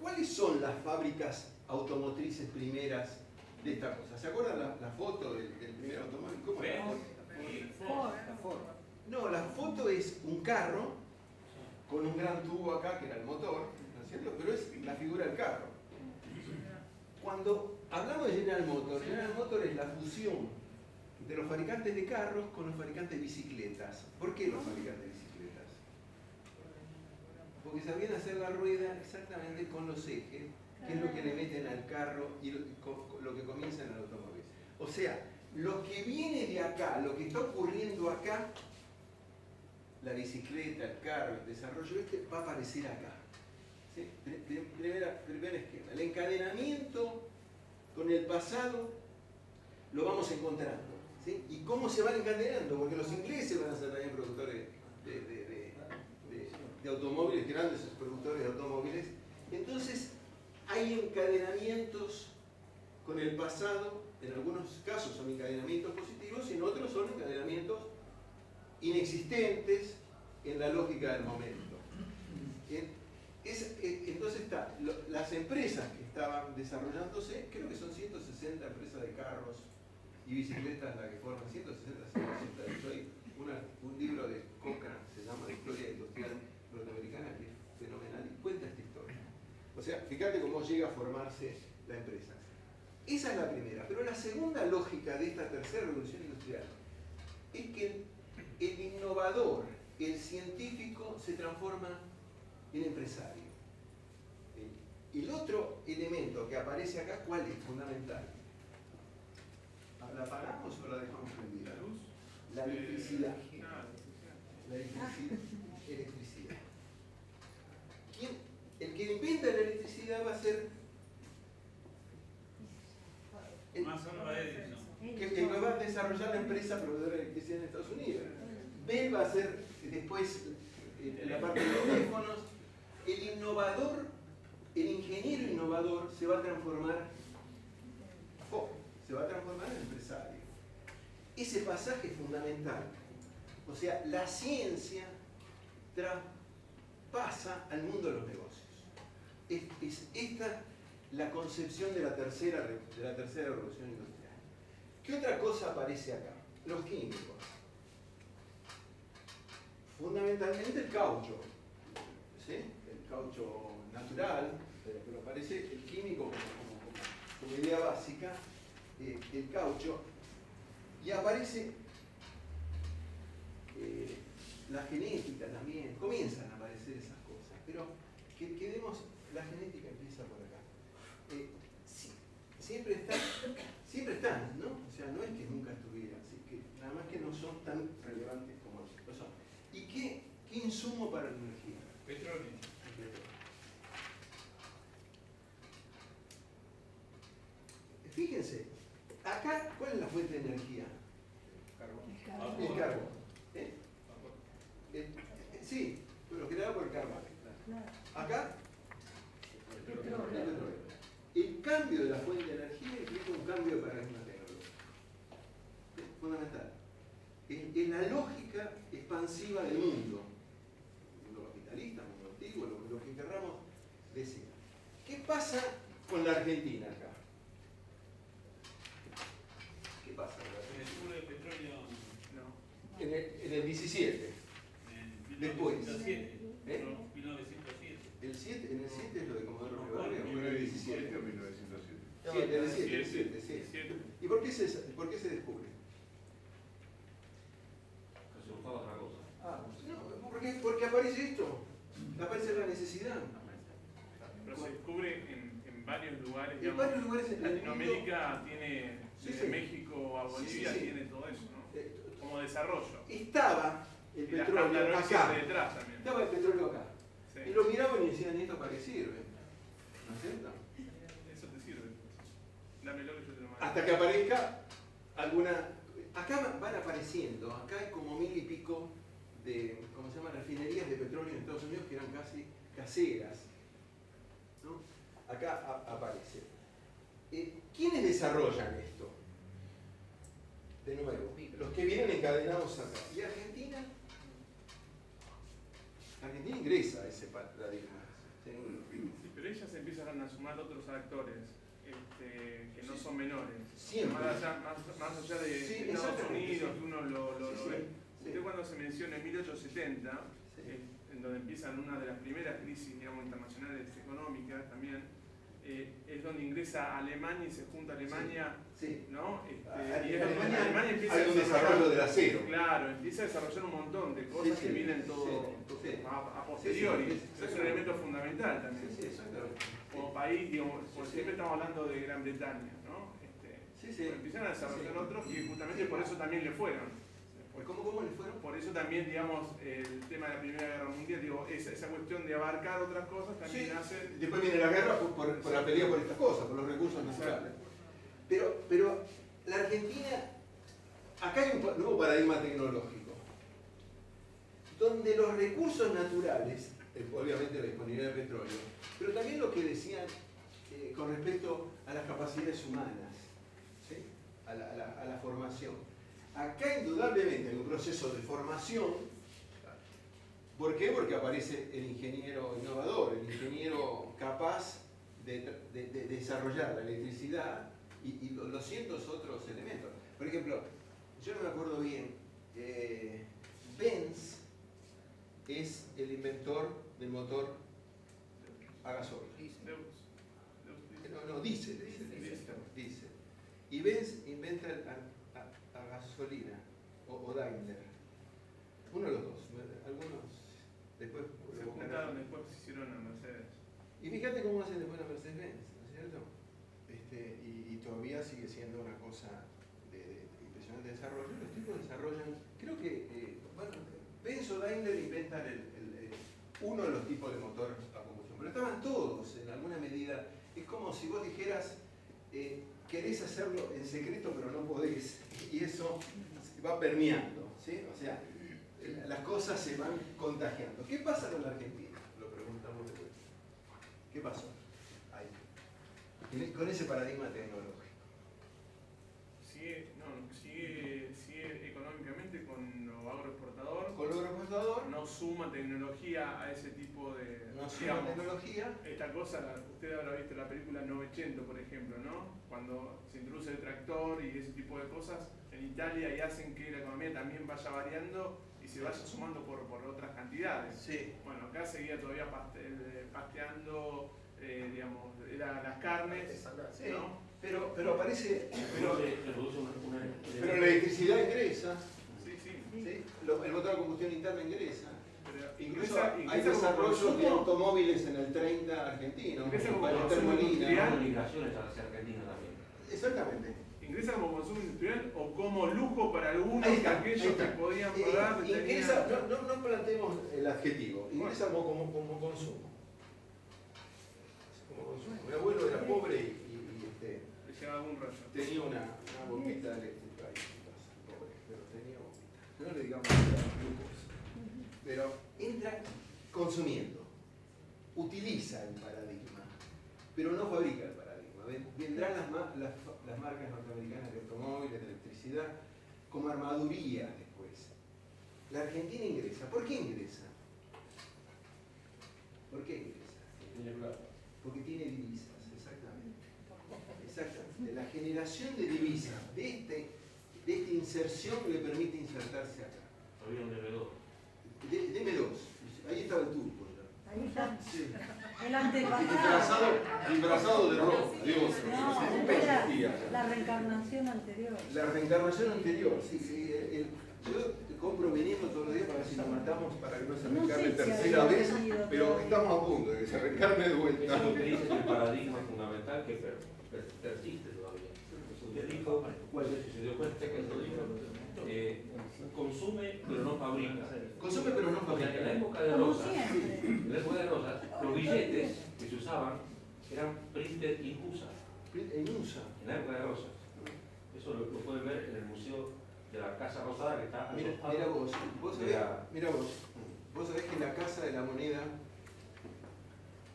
¿Cuáles son las fábricas automotrices primeras de esta cosa? ¿Se acuerdan la foto del primer automóvil? ¿Cómo era? Ford. No, la foto es un carro con un gran tubo acá, que era el motor, ¿no es cierto? Pero es la figura del carro. Cuando hablamos de General Motors es la fusión de los fabricantes de carros con los fabricantes de bicicletas. ¿Por qué los fabricantes de bicicletas? Porque sabían hacer la rueda exactamente con los ejes, que es lo que le meten al carro y lo que comienza en el automóvil. O sea, lo que viene de acá, lo que está ocurriendo acá, la bicicleta, el carro, el desarrollo va a aparecer acá. ¿Sí? Primer esquema. El encadenamiento con el pasado lo vamos encontrando. ¿Sí? ¿Y cómo se van encadenando? Porque los ingleses van a ser también productores de automóviles, grandes productores de automóviles. Entonces, hay encadenamientos con el pasado, en algunos casos son encadenamientos positivos y en otros son encadenamientos inexistentes en la lógica del momento. Entonces las empresas que estaban desarrollándose, creo que son 160 empresas de carros y bicicletas las que forman, 160, 160. Hay un libro de Cochrane, se llama La historia industrial norteamericana, que es fenomenal y cuenta esta historia. O sea, fíjate cómo llega a formarse la empresa. Esa es la primera, pero la segunda lógica de esta tercera revolución industrial es que el innovador, el científico, se transforma en empresario. El otro elemento que aparece acá, ¿cuál es? Fundamental. ¿La apagamos o la dejamos prendida? La electricidad. La electricidad. El que inventa la electricidad va a ser Más o menos Edison. que va a desarrollar la empresa proveedora de electricidad en Estados Unidos. Bell va a ser después la parte de los teléfonos. El innovador, el ingeniero innovador se va a transformar en empresario. Ese pasaje es fundamental. O sea, la ciencia traspasa al mundo de los negocios. Es esta la concepción de la tercera revolución industrial. ¿Qué otra cosa aparece acá? Los químicos. Fundamentalmente el caucho. ¿Sí? El caucho natural, pero aparece el químico como idea básica, el caucho, y aparece la genética también, comienzan a aparecer esas cosas, pero que vemos, la genética empieza por acá. Siempre están, ¿no? O sea, no es que nunca estuvieran, así que nada más que no son tan relevantes como lo son. ¿Y qué insumo para la energía? Petróleo. Fíjense, acá, ¿cuál es la fuente de energía? El carbón. Sí, pero generado por el carbón. Acá, el petróleo. El cambio de la fuente de energía implica un cambio de paradigma tecnológico. Es fundamental. En la lógica expansiva del mundo capitalista, pasa con la Argentina acá? ¿Qué pasa con la El Argentina? sur de petróleo, no. En el 17. En Después. 1907. ¿Eh? No, 1907. El 7, en el 7 es lo de Comodoro No, Rivadavia, o en el 17. 1917 o 1907. Sí, en el 7, sí. ¿Y por qué se descubre? Que se buscaba otra cosa. No, porque aparece esto, aparece la necesidad. Pero se descubre en varios lugares. En Digamos, varios lugares en el Latinoamérica tiene, Sí, desde sí. México a Bolivia, Sí, sí. tiene todo eso, ¿no? Como desarrollo. Estaba el Y las petróleo características acá. de detrás también. Estaba el petróleo acá. Sí. Y lo miraban y decían, ¿esto para qué sirve? ¿No es cierto? Eso te sirve. Dámelo que yo te lo mando. Hasta que aparezca alguna... Acá van apareciendo, acá hay como 1000 y pico de, ¿cómo se llama? Refinerías de petróleo en Estados Unidos que eran casi caseras. ¿No? Acá aparece. ¿Quiénes desarrollan esto? De nuevo, los que vienen encadenados acá. ¿Y Argentina? Argentina ingresa a ese paradigma. Sí, pero ellas empiezan a sumar otros actores que no son menores. Siempre. Más allá de Sí, Estados exactamente, Unidos, sí. que uno lo Sí, ve. sí. Usted cuando se menciona en 1870, Sí. en donde empiezan una de las primeras crisis, digamos, internacionales económicas también, es donde ingresa Alemania y se junta Alemania, Sí. ¿no? Alemania- Y es donde Alemania empieza hay un desarrollo del acero. Claro, empieza a desarrollar un montón de cosas Sí, sí, que vienen todo sí, sí. a posteriori. Sí, sí, Es un elemento fundamental también. Sí, sí, exactamente. Como país, digamos, porque Sí, siempre sí. estamos hablando de Gran Bretaña, ¿no? Sí, sí. Empiezan a desarrollar Sí. otros y justamente Sí. por eso también le fueron. ¿Cómo le fueron? Por eso también, digamos, el tema de la Primera Guerra Mundial, digo, esa cuestión de abarcar otras cosas también Sí. hace... Después viene la guerra por la pelea por estas cosas, por los recursos naturales. Pero la Argentina, acá hay un nuevo paradigma tecnológico, donde los recursos naturales, obviamente la disponibilidad de petróleo, pero también lo que decían con respecto a las capacidades humanas, ¿sí? a la formación. Acá indudablemente hay un proceso de formación. ¿Por qué? Porque aparece el ingeniero innovador, el ingeniero capaz de desarrollar la electricidad y los cientos otros elementos. Por ejemplo, yo no me acuerdo bien, Benz es el inventor del motor a gasolina. No, diésel. Y Benz inventa a gasolina, o Daimler. Uno de los dos. Algunos después Se juntaron después, se hicieron a Mercedes. Y fíjate cómo hacen después la Mercedes-Benz, ¿no es cierto? Y todavía sigue siendo una cosa de impresionante desarrollo. Los tipos desarrollan, creo que, bueno, Benz o Daimler inventan uno de los tipos de motor a combustión, pero estaban todos en alguna medida. Es como si vos dijeras, querés hacerlo en secreto pero no podés, y eso va permeando, ¿sí? O sea, las cosas se van contagiando. ¿Qué pasa con la Argentina? Lo preguntamos después. ¿Qué pasó ahí? Con ese paradigma tecnológico. Sigue económicamente con lo agroexportador. Con lo agroexportador. No suma tecnología a ese tipo de... No suma digamos, tecnología. Esta cosa, usted habrá visto la película 900, por ejemplo, ¿no? Cuando se introduce el tractor y ese tipo de cosas en Italia y hacen que la economía también vaya variando y se vaya sumando por otras cantidades. Sí. Bueno, acá seguía todavía pasteando, digamos, las carnes, Sí. ¿no? Pero aparece... Se produce una Pero la electricidad ingresa. Sí, sí. ¿Sí? El motor de combustión interna ingresa. Pero Incluso hay ingresa como desarrollos de consumo, automóviles en el 30 argentino, Ingresa como para consumo termolina. industrial. Hay migraciones hacia Argentina también. Exactamente. ¿ingresa como consumo industrial o como lujo para algunos Ahí está, aquellos ahí está. que podían pagar? Ingresa, no planteemos el adjetivo, ingresa como consumo. Como consumo. Mi abuelo era pobre y Le lleva algún rayo. tenía una bombita eléctrica ahí en casa, pobre, pero tenía bombita. No le digamos que era lujos. Pero entra consumiendo, utiliza el paradigma, pero no fabrica el paradigma. Vendrán las marcas norteamericanas de automóviles, de electricidad, como armaduría después. La Argentina ingresa. ¿Por qué ingresa? ¿Por qué ingresa? Tiene plata. porque tiene divisas, exactamente. Exactamente. La generación de divisas de esta inserción le permite insertarse acá. Había un DB2. Deme dos. Ahí estaba el turco ya. Ahí está. Sí. El antepasado. Disfrazado de rojo. Dios, No, era la reencarnación anterior. La reencarnación anterior, sí. Yo compro veneno todos los días para ver si lo matamos, para que no se reencarne No sé si tercera había vez, venido pero todavía. estamos a punto de que se reencarne de vuelta. Eso es lo que dice el paradigma fundamental que persiste todavía. Usted dijo, si se dio cuenta que esto dijo, consume pero no fabrica. Consume pero no fabrica. En la época de Como Rosas, siempre. en la época de Rosas, los billetes que se usaban eran printed in USA. En USA. En la época de Rosas. Eso lo pueden ver en el museo de la Casa Rosada que está Mira vos sabés que la Casa de la Moneda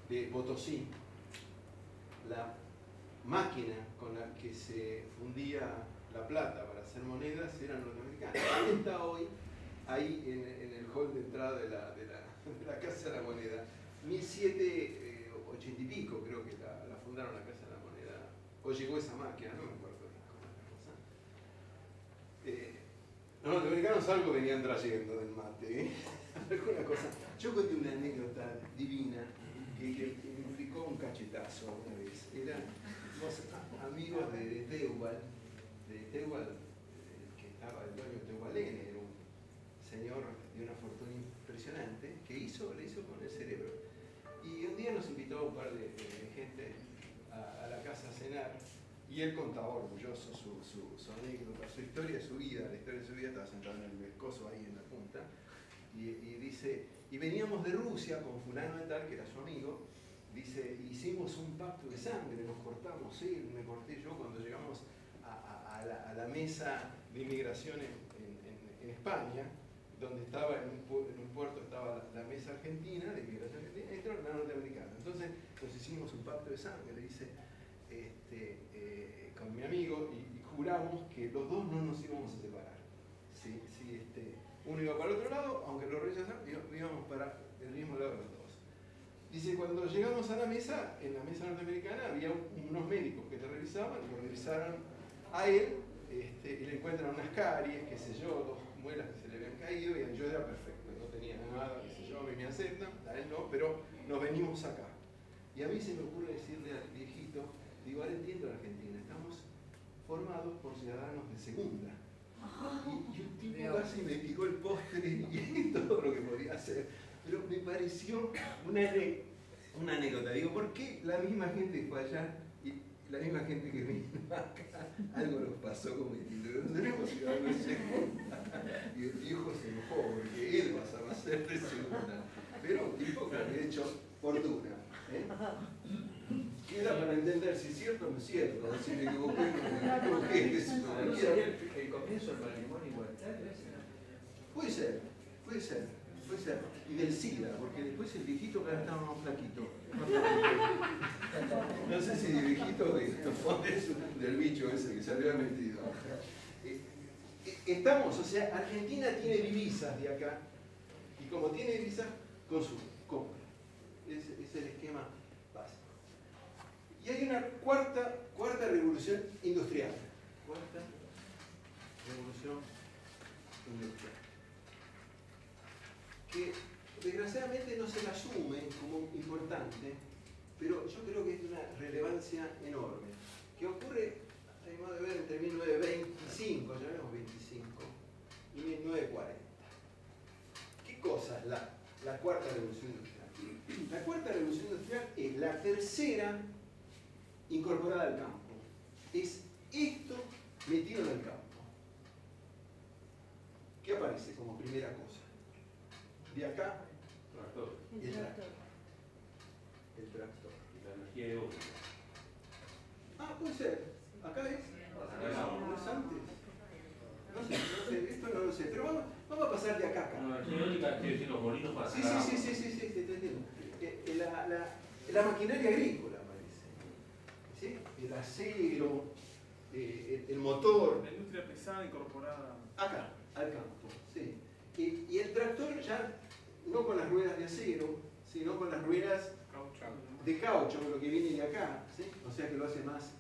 de Potosí, la máquina con la que se fundía la plata para hacer monedas era norteamericana. Ahí está hoy, ahí en el hall de entrada de la Casa de la Moneda. 1780 y pico creo que la fundaron la Casa de la Moneda. O llegó esa máquina, no me acuerdo bien cómo era la cosa. Los norteamericanos algo venían trayendo del mate, alguna cosa. Yo conté una anécdota divina que me implicó un cachetazo una vez. Eran amigos de Teubal, que estaba el dueño de Teubalén, era un señor de una fortuna impresionante, que le hizo con el cerebro. Y un día nos invitó a un par de gente a la casa a cenar. Y él contaba orgulloso su anécdota, su historia de su vida. La historia de su vida estaba sentado en el pescozo ahí en la punta. Y dice, y veníamos de Rusia con fulano de tal, que era su amigo. Dice, hicimos un pacto de sangre, nos cortamos, él, me corté yo cuando llegamos a la mesa de inmigración en España, donde estaba en un puerto estaba la mesa argentina, de inmigración argentina, y entró la norteamericana. Entonces nos hicimos un pacto de sangre, dice, con mi amigo, y juramos que los dos no nos íbamos a separar. Si uno iba para el otro lado, aunque lo rechazaran, íbamos para el mismo lado de los dos. Dice, cuando llegamos a la mesa, en la mesa norteamericana había unos médicos que te revisaban, lo revisaron a él, y le encuentran unas caries, qué sé yo, dos muelas que se le habían caído, y yo era perfecto, no tenía nada, qué sé yo, a mí me aceptan, a él no, pero nos venimos acá. Y a mí se me ocurre decirle al viejito, digo, ahora entiendo la Argentina, estamos formados por ciudadanos de segunda. Y un tipo casi me picó el postre y todo lo que podía hacer. Pero me pareció una anécdota. Digo, ¿por qué la misma gente que fue allá y la misma gente que vino acá? Algo nos pasó como distinto. No tenemos ciudadanos de segunda. Y el viejo se enojó porque él pasaba a ser de segunda. Pero un tipo que había hecho fortuna. Queda para entender si es cierto o no es cierto, si me equivoqué o no me equivoqué. ¿No sería el comienzo del matrimonio igualitario ese? Puede ser. Y del SIDA, porque después el viejito cada vez estaba más flaquito. No sé si de viejito del bicho ese que se había metido. Estamos, o sea, Argentina tiene divisas de acá, y como tiene divisas, consume, compra. Es el esquema básico. Y hay una cuarta revolución industrial. Cuarta revolución industrial. Que desgraciadamente no se la asume como importante, pero yo creo que es de una relevancia enorme. Que ocurre, a mi modo de ver, entre 1925, llamemos 25, y 1940. ¿Qué cosa es la cuarta revolución industrial? La cuarta revolución industrial es la tercera incorporada al campo. Es esto metido en el campo. ¿Qué aparece como primera cosa? De acá, Tractor. el tractor. El tractor. La energía eólica. Ah, puede ser. Acá es. No es antes. No sé, esto no lo sé. Pero vamos a pasar de acá a acá. No, la energía eólica quiere decir los molinos para Sí, sacar te entiendo. La maquinaria agrícola aparece. ¿Sí? El acero, el motor. La industria pesada incorporada. Acá, al campo. Sí. Y el tractor ya, no con las ruedas de acero, sino con las ruedas de caucho, lo que viene de acá, ¿sí? O sea que lo hace más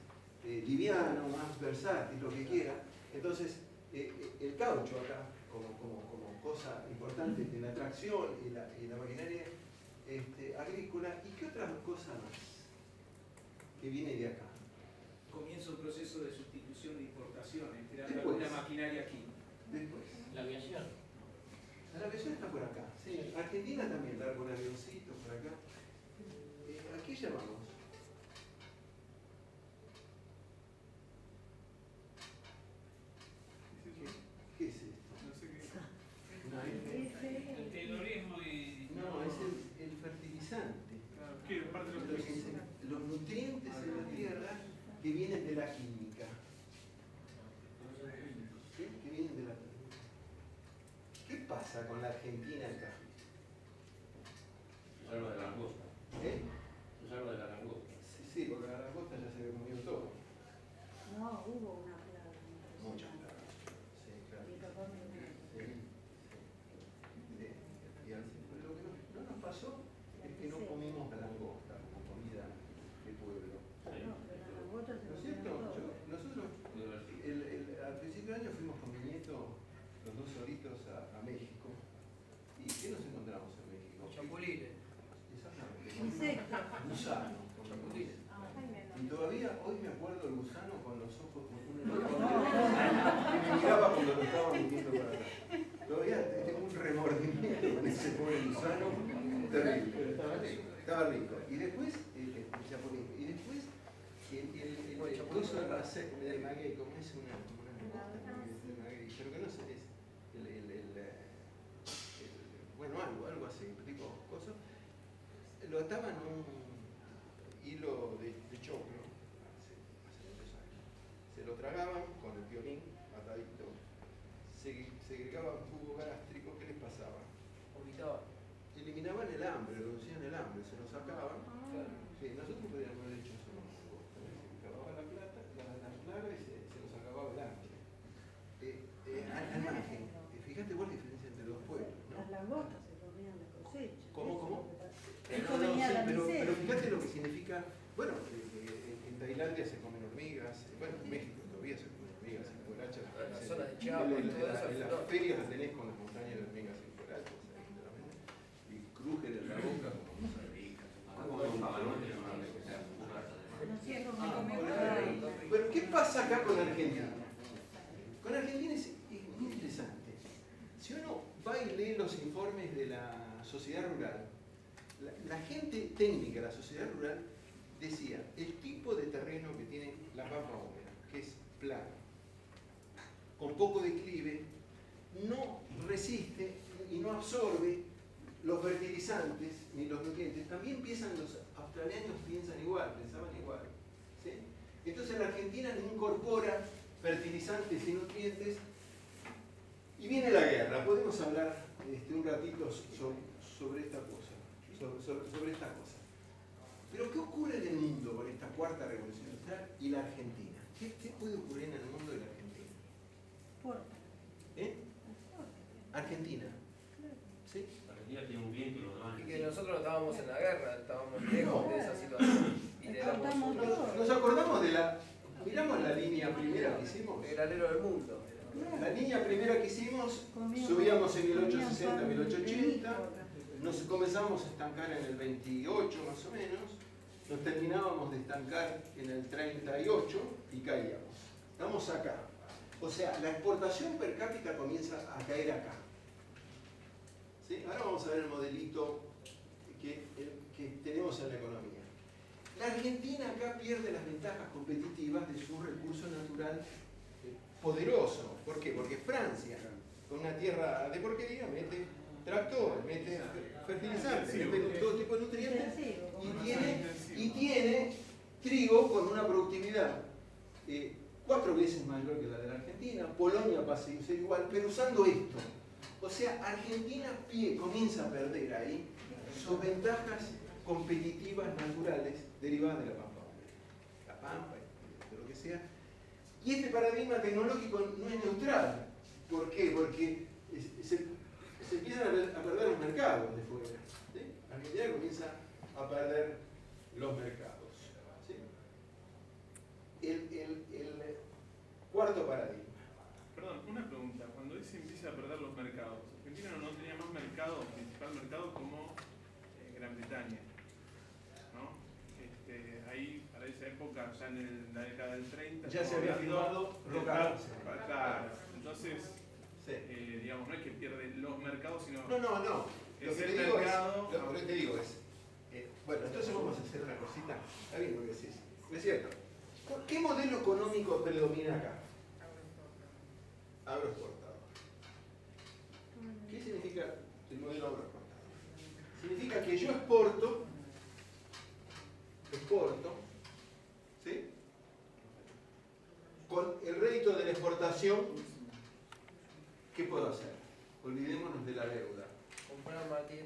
liviano, más versátil, lo que quiera. Entonces, el caucho acá, como cosa importante de la tracción y la maquinaria agrícola, ¿y qué otras cosas más que viene de acá? Comienza un proceso de sustitución de importaciones, creando Después. alguna maquinaria aquí. Después. La aviación. La aviación está por acá. Sí. Argentina también larga un avioncito por acá. ¿A qué llamamos? ¿Qué es esto? No sé qué. El taylorismo y... No, es el fertilizante. Claro, ¿qué? Parte de los Los nutrientes en la tierra que vienen de la química. ¿Sí? Que vienen de la química. ¿Qué pasa con la Argentina acá? Es algo de la langosta. ¿Eh? Es algo de la langosta. Sí, porque la langosta ya se había comido todo. No, hubo una plaga. Muchas plagas. Sí, claro. Mi papá me lo dijo. Y lo que no nos pasó es que no comimos la langosta como comida de pueblo. No, pero la langosta se ¿No es lo cierto? comieron todo. Nosotros al principio de año fuimos con mi nieto, los dos solitos, a México. ¿Y qué nos encontramos en México? Chapulines. Exactamente. Insectos. Gusano. Chapulines. Y todavía hoy me acuerdo el gusano con los ojos con que me miraba cuando lo estaba metiendo para acá. Todavía tengo un remordimiento con ese pobre gusano terrible. Estaba rico. Y después, el chapulín. Y después, el coso de maguey, como es una de maguey, pero que no sé, es bueno, algo así, tipo coso. Lo ataban a un hilo de choclo, hace muchos años. Se lo tragaban con el violín atadito, segregaban jugo gástrico. ¿Qué les pasaba? Vomitaban. Eliminaban el hambre, reducían el hambre, se lo sacaban. Sí, nosotros podríamos haber hecho eso. Se acababa la plata, la plaga y se nos acababa el hambre. Al margen, fíjate vos la diferencia entre los pueblos, ¿no? Las langostas se comían la cosecha. ¿Cómo? Eso venía la pero miseria. fíjate lo que significa. Bueno, en Tailandia se comen hormigas, bueno, en México todavía se comen hormigas en cucarachas. En la zona de Chiapas, En todo eso. las ferias las tenés con las montañas de hormigas en cucarachas, y crujen en la boca como cosas ricas. Bueno, ¿qué pasa acá con Argentina? Con Argentina es muy interesante. Si uno va y lee los informes de la sociedad rural, la gente técnica de la sociedad rural decía, el tipo de terreno que tiene la pampa húmeda, que es plano, con poco declive, no resiste y no absorbe los fertilizantes ni los nutrientes. También los australianos piensan igual, pensaban igual. ¿Sí? Entonces la Argentina no incorpora fertilizantes y nutrientes y viene la guerra. Podemos hablar un ratito sobre esta cosa. Sobre esta cosa. Pero ¿qué ocurre en el mundo con esta cuarta revolución industrial y la Argentina? ¿Qué puede ocurrir en el mundo de la Argentina? Argentina. ¿Sí? Argentina tiene un viento y los demás. Y que nosotros no estábamos en la guerra, estábamos lejos de esa situación. Y le damos Nos acordamos de miramos la línea primera que hicimos. el alero del mundo. La línea primera que hicimos, subíamos en 1860, 1880, nos comenzamos a estancar en el 28 más o menos, nos terminábamos de estancar en el 38 y caíamos. Estamos acá. O sea, la exportación per cápita comienza a caer acá. ¿Sí? Ahora vamos a ver el modelito que tenemos en la economía. La Argentina acá pierde las ventajas competitivas de su recurso natural poderoso. ¿Por qué? Porque Francia, con una tierra de porquería, mete tractor, mete fertilizantes, mete todo tipo de nutrientes y tiene trigo con una productividad 4 veces mayor que la de la Argentina. Polonia pasa a ser igual, pero usando esto. O sea, Argentina comienza a perder ahí sus ventajas competitivas naturales derivadas de la pampa. La pampa, de lo que sea. Y este paradigma tecnológico no es neutral. ¿Por qué? Porque se empiezan a perder los mercados de fuera. ¿Sí? Argentina comienza a perder los mercados. ¿Sí? El cuarto paradigma. Perdón, una pregunta. Cuando dice empieza a perder los mercados, Argentina no tenía más mercado, principal mercado como Gran Bretaña, ¿no? Ahí, para esa época, ya en la década del 30... Ya se había firmado Claro. Entonces, sí. Digamos, no es que pierde los mercados, sino... No. Lo Es que el te digo mercado... lo que te digo es... bueno, entonces vamos a hacer una cosita. Está bien lo que decís. Es cierto. ¿Qué modelo económico predomina acá? Agroexportador. ¿Qué significa el modelo agroexportador? Significa que yo exporto, ¿sí? Con el rédito de la exportación, ¿qué puedo hacer? Olvidémonos de la deuda. Comprar materia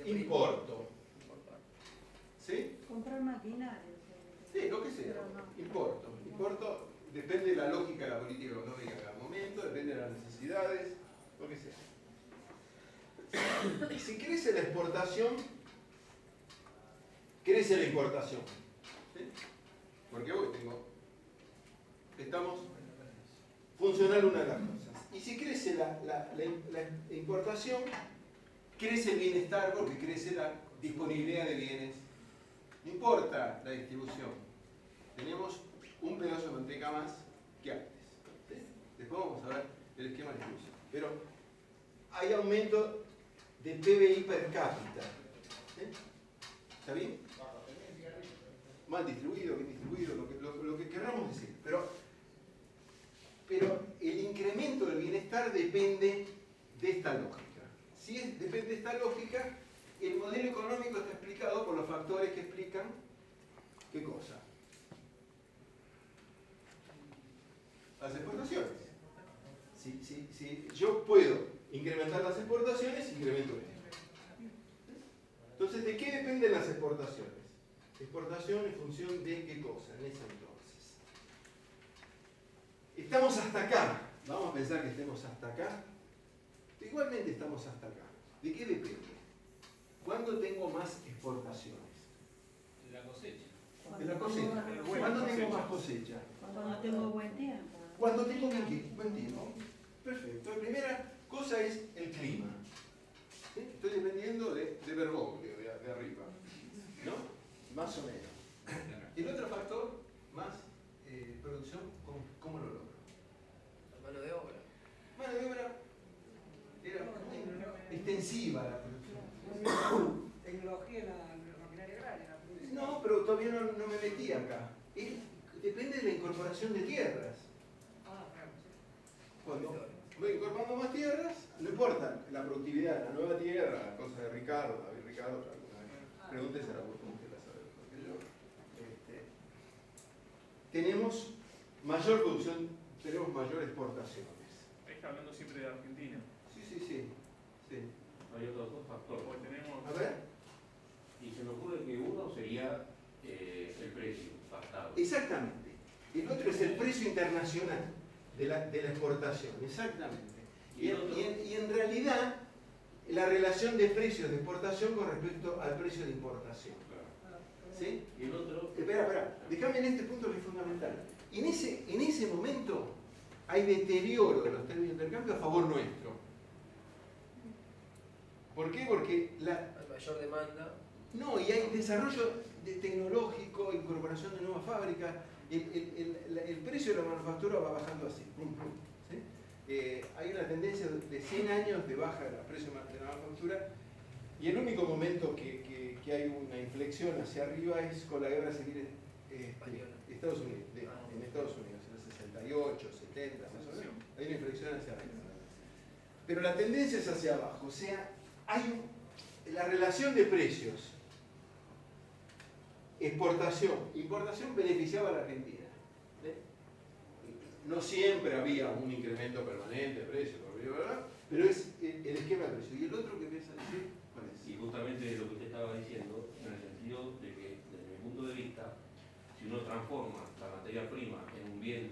prima. Importo. ¿Sí? Comprar maquinaria. Sí, lo que sea. Importo. Importo depende de la lógica de la política económica en cada momento, depende de las necesidades, lo que sea. Y si crece la exportación, crece la importación. ¿Sí? Porque hoy estamos funcional una de las cosas. Y si crece la importación, crece el bienestar porque crece la disponibilidad de bienes. No importa la distribución. Tenemos un pedazo de manteca más que antes. ¿Sí? Después vamos a ver el esquema de distribución. Pero hay aumento de PBI per cápita. ¿Sí? ¿Está bien? Mal distribuido, bien distribuido, lo que queramos decir. Pero el incremento del bienestar depende de esta lógica. Si depende de esta lógica, el modelo económico está explicado por los factores que explican ¿qué cosa? Las exportaciones. Si yo puedo incrementar las exportaciones, incremento esto. Entonces, ¿de qué dependen las exportaciones? Exportación en función de qué cosa en ese entonces. Estamos hasta acá. Vamos a pensar que estemos hasta acá. Igualmente estamos hasta acá. ¿De qué depende? ¿Cuándo tengo más exportaciones? De la cosecha. De la cosecha. ¿Cuándo tengo más cosecha? Cuando tengo buen tiempo. Cuando tengo buen tiempo. Perfecto. La primera cosa es el clima. ¿Sí? Estoy dependiendo de Bergoglio, de arriba. ¿No? Más o menos. El otro factor, más producción, ¿cómo lo logro? La mano de obra. Mano de obra era extensiva la producción. Tecnología en la maquinaria agraria, la producción. No, pero todavía no me metí acá. Depende de la incorporación de tierras. Cuando voy incorporando más tierras, no importa la productividad, la nueva tierra, la cosa de Ricardo, David Ricardo, alguna vez pregúntese a la voz como que la sabe mejor que yo. Tenemos mayor producción, tenemos mayor exportaciones. Ahí está hablando siempre de Argentina. Sí. Hay otros dos factores. Porque tenemos... A ver. Y se me ocurre que uno sería el precio pactado. Exactamente. El otro es el precio internacional de la exportación. Exactamente. Y en realidad, la relación de precios de exportación con respecto al precio de importación. ¿Sí? Y el otro... Espera. Déjame en este punto que es fundamental. En ese momento hay deterioro de los términos de intercambio a favor nuestro. ¿Por qué? Porque Hay mayor demanda. No, y hay desarrollo tecnológico, incorporación de nuevas fábricas. El precio de la manufactura va bajando así. ¿Sí? Hay una tendencia de 100 años de baja del precio de la manufactura y el único momento que hay una inflexión hacia arriba es con la guerra civil Estados Unidos, en Estados Unidos, en el 68, 70, más o menos. Hay una inflexión hacia arriba. Pero la tendencia es hacia abajo, o sea, hay la relación de precios. Exportación, importación beneficiaba a la Argentina. No siempre había un incremento permanente de precios, pero es el esquema de precios. ¿Y el otro que piensa decir? ¿Cuál es? Y justamente lo que usted estaba diciendo, en el sentido de que, desde mi punto de vista, si uno transforma la materia prima en un bien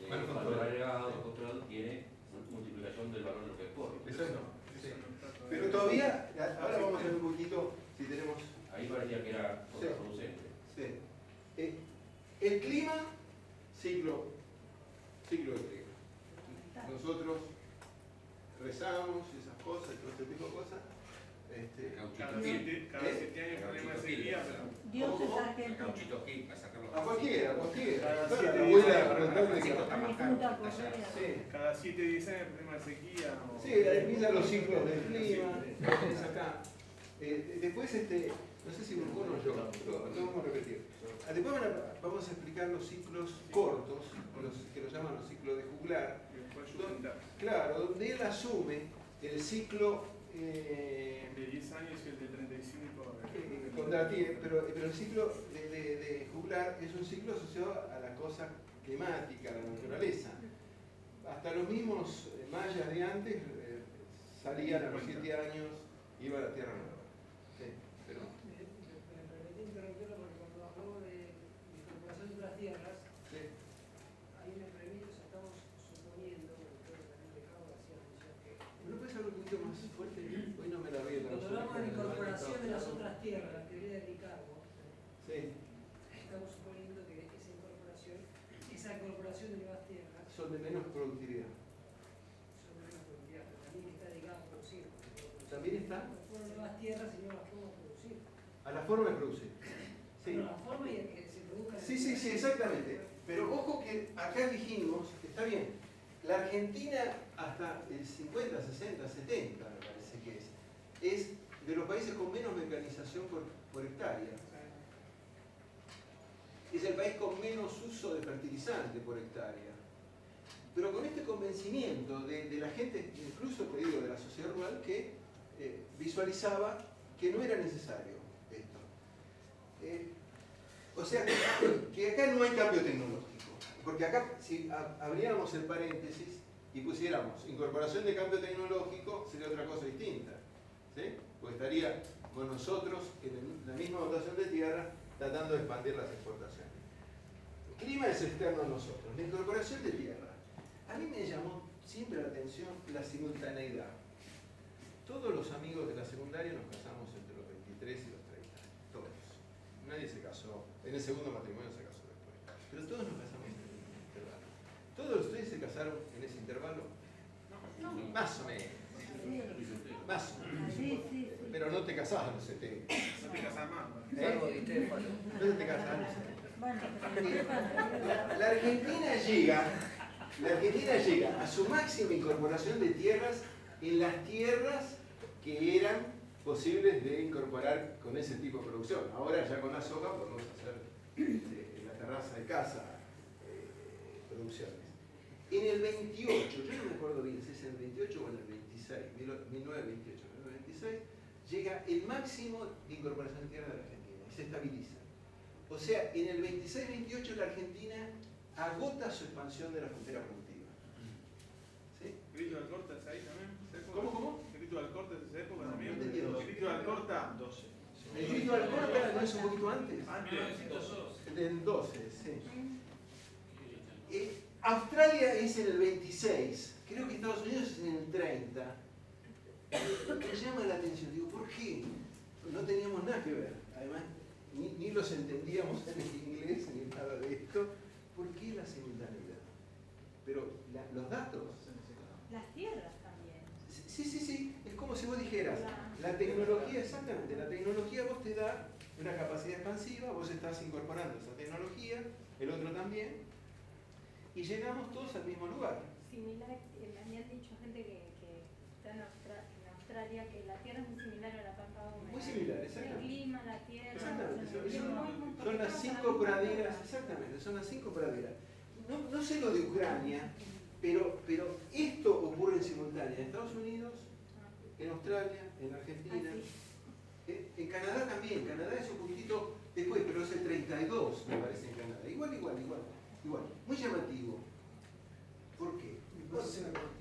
de valor agregado, tiene multiplicación del valor de lo que exporta. Exacto. Sí. Pero todavía, ahora vamos a ver un poquito, si tenemos Ahí parecía que era contraproducente. Sí. El clima, ciclo de clima. Nosotros rezamos y esas cosas, y todo ese tipo de cosas. Cada 7 años problema de sequía, pero... Dios es argentino. Cauchito Gil, para sacarlo. A cualquiera. Cada 7, 10 años problema de sequía. Sí, empiezan los ciclos del clima, tenés acá. Después, no sé si Burcón o yo, lo vamos a repetir. Después vamos a explicar los ciclos cortos, que los llaman los ciclos de juglar. Claro, donde él asume el ciclo de 10 años y el de 35. pero el ciclo de juglar es un ciclo asociado a la cosa climática, a la naturaleza. Hasta los mismos mayas de antes salían a los 7 años, iban a la Tierra Nueva. Sí, pero... Me permití interrumpirlo porque cuando habló de incorporación de otras tierras, sí. hay una premisa, estamos suponiendo, creo que también Ricardo hacía mención que... ¿No puedes hablar un poquito más fuerte? Hoy no me la vi. Cuando hablamos de incorporación de las otras tierras, la teoría de Ricardo, sí. estamos suponiendo que esa incorporación de nuevas tierras son de menos productividad. Son de menos productividad, pero también está dedicado a producir. ¿También está? No fueron nuevas tierras, sino las formas de producir. A la forma de producir. Sí. Bueno, la forma y el que se produzca. Sí, exactamente. Pero ojo que acá dijimos, está bien, la Argentina hasta el 50, 60, 70, me parece que es de los países con menos mecanización por hectárea. Es el país con menos uso de fertilizante por hectárea. Pero con este convencimiento de la gente, incluso te digo de la sociedad rural, que visualizaba que no era necesario esto. O sea, que acá no hay cambio tecnológico. Porque acá, si abriéramos el paréntesis y pusiéramos incorporación de cambio tecnológico, sería otra cosa distinta. ¿Sí? Porque estaríamos nosotros en la misma dotación de tierra tratando de expandir las exportaciones. El clima es externo a nosotros. La incorporación de tierra. A mí me llamó siempre la atención la simultaneidad. Todos los amigos de la secundaria nos casamos entre los 23 y los 30. Todos. Nadie se casó. En el segundo matrimonio se casó después. Pero todos nos casamos en el intervalo. ¿Todos ustedes se casaron en ese intervalo? No. Más o menos. Más o menos. Sí. Pero no te casabas a los 70. No te casas más. Salvo Di Stefano. No te casabas a los 70. Bueno, pero La Argentina llega a su máxima incorporación de tierras en las tierras que eran posibles de incorporar con ese tipo de producción. Ahora ya con la soja podemos hacer en la terraza de casa producciones. En el 28, yo no me acuerdo bien si es en el 28 o en el 26, 1928, 1926, llega el máximo de incorporación de tierra de la Argentina y se estabiliza. O sea, en el 26-28 la Argentina agota su expansión de la frontera productiva. ¿Sí? ¿Grito de Alcorta es ahí también? ¿Cómo? ¿El grito de Alcorta es esa época también? No entendí. ¿El grito de Alcorta? 12. ¿El grito de Alcorta no es un poquito antes? Antes. 1902. Del 12, sí. Australia es en el 26, creo que Estados Unidos es en el 30. Me llama la atención, digo, ¿por qué? No teníamos nada que ver, además ni los entendíamos en inglés ni nada de esto. ¿Por qué la simultaneidad? Pero los datos... las tierras también. Sí, es como si vos dijeras, la tecnología, exactamente, la tecnología vos te da una capacidad expansiva, vos estás incorporando esa tecnología, el otro también, y llegamos todos al mismo lugar. Similar, me habían dicho gente que está en Australia que la tierra es muy similar a la pampa húmeda. Muy similar, exactamente. El clima, la tierra. Exactamente, Muy son las 5 praderas, exactamente, son las 5 praderas. No sé lo de Ucrania, pero esto ocurre en simultánea en Estados Unidos, en Australia, en Argentina, en Canadá también. Canadá es un poquitito después, pero es el 32, me parece, en Canadá. Igual. Muy llamativo. ¿Por qué?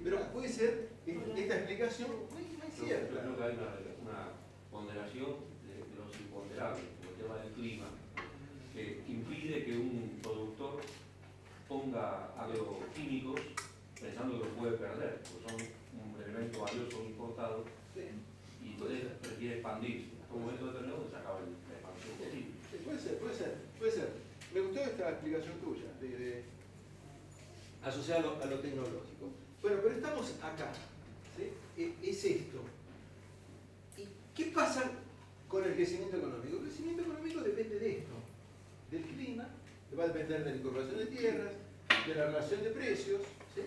Pero puede ser esta explicación muy cierta. Yo creo que hay una ponderación de los imponderables, como el tema del clima, que impide que un productor ponga agroquímicos pensando que lo puede perder, porque son un elemento valioso importado y entonces prefiere expandirse. Hasta un momento determinado se acaba el explicación tuya, asociada a lo tecnológico. Bueno, pero estamos acá, ¿sí? Es esto. ¿Y qué pasa con el crecimiento económico? El crecimiento económico depende de esto, del clima, va a depender de la incorporación de tierras, de la relación de precios, ¿sí?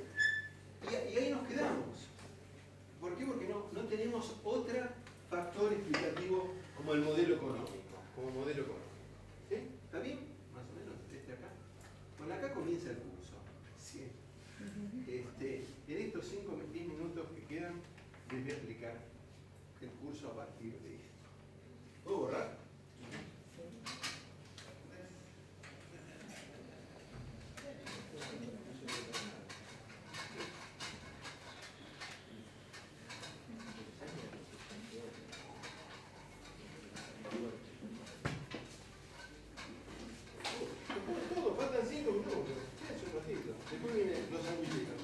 Y ahí nos quedamos. ¿Por qué? Porque no tenemos otro factor explicativo como el modelo económico. ¿Sí? ¿Está bien? Más o menos, acá. Bueno, acá comienza el curso. ¿Sí? En estos 10 minutos que quedan, les voy a explicar el curso a partir de esto. ¿Puedo borrar? Todo, faltan 5 minutos. Es un ratito. Después vienen los sanguilleros.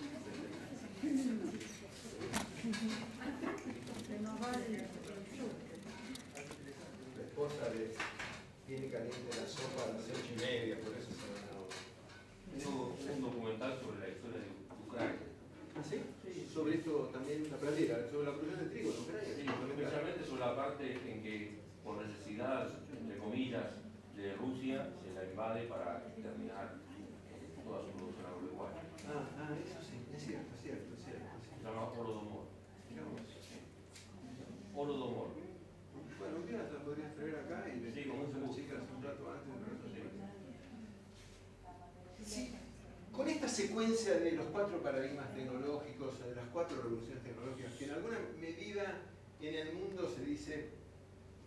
La esposa tiene caliente la sopa a las 8:30, por eso se van ahora. Tengo un documental sobre la historia de Ucrania. ¿Ah, sí? Sobre esto también una pradera, sobre la producción de trigo en Ucrania. Sí, especialmente sobre la parte en que, por necesidad, entre comillas, de Rusia, se la invade para terminar toda su producción agropecuaria. Eso sí, es cierto. Se llama Holodomor. Holodomor. Bueno, un día la podrías traer acá y le Sí, con mucho gusto. chicas un rato antes, un rato después. Sí, con esta secuencia de los 4 paradigmas tecnológicos, de las 4 revoluciones tecnológicas, que en alguna medida en el mundo se dice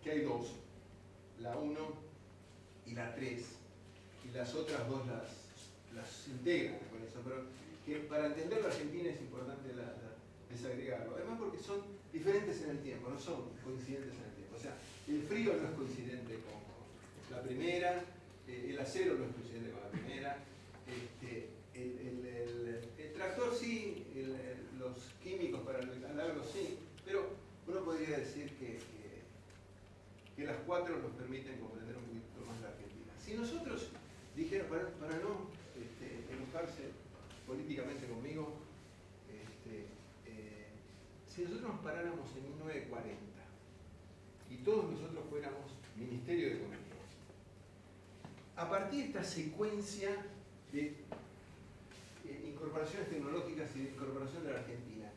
que hay 2, la 1 y la 3, y las otras 2 las integran con eso, pero que para entender la Argentina es importante desagregarlo, además porque son diferentes en el tiempo, no son coincidentes en el tiempo, o sea, el frío no es coincidente con la primera, el acero no es coincidente con la primera, el tractor sí, los químicos para el metalagro sí, pero uno podría decir que las 4 nos permiten comprender un poquito más la Argentina. Si nosotros dijéramos, para no enojarse políticamente conmigo, si nosotros nos paráramos en 1940 y todos nosotros fuéramos Ministerio de Economía, a partir de esta secuencia de incorporaciones tecnológicas y de incorporación de la Argentina,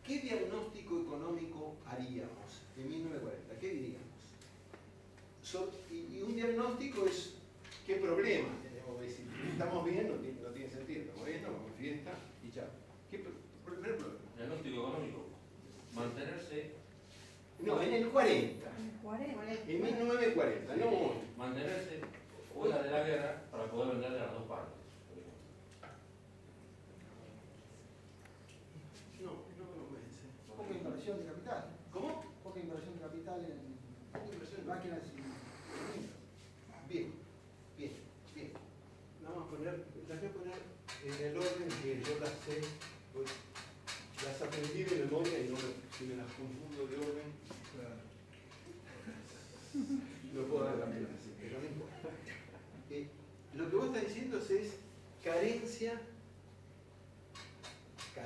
¿qué diagnóstico económico haríamos en 1940? ¿Qué diríamos? Y un diagnóstico es ¿qué problema tenemos? Si estamos bien, no tiene sentido. Estamos bien, vamos a fiesta y chao. ¿Qué primer problema? Diagnóstico económico. Mantenerse. No, en el 40. En 1940, no hoy. Mantenerse fuera de la guerra para poder vender de las dos partes. No convence. Poca inversión de capital. ¿Cómo? Poca inversión de capital en máquinas y herramientas. Bien. Las voy a poner en el orden que yo las sé, pues, las aprendí de memoria y si me las confundo de orden, no puedo dar la clase, pero no importa. Lo que vos estás diciendo es carencia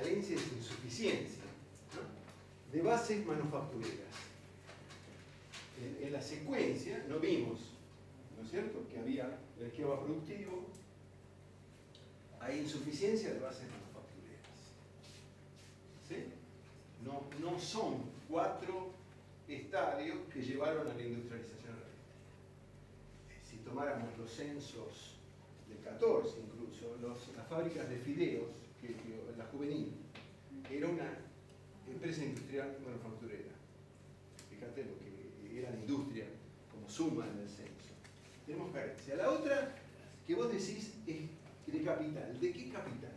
es insuficiencia, ¿no? De bases manufactureras. En la secuencia no vimos, ¿no es cierto?, que había el esquema productivo, hay insuficiencia de bases manufactureras. ¿Sí? No son 4 estadios que llevaron a la industrialización argentina. Si tomáramos los censos del 14, incluso las fábricas de fideos, la Juvenil, era una empresa industrial manufacturera. Fíjate lo que era la industria como suma en el censo. Tenemos carencia. La otra que vos decís es de capital. ¿De qué capital?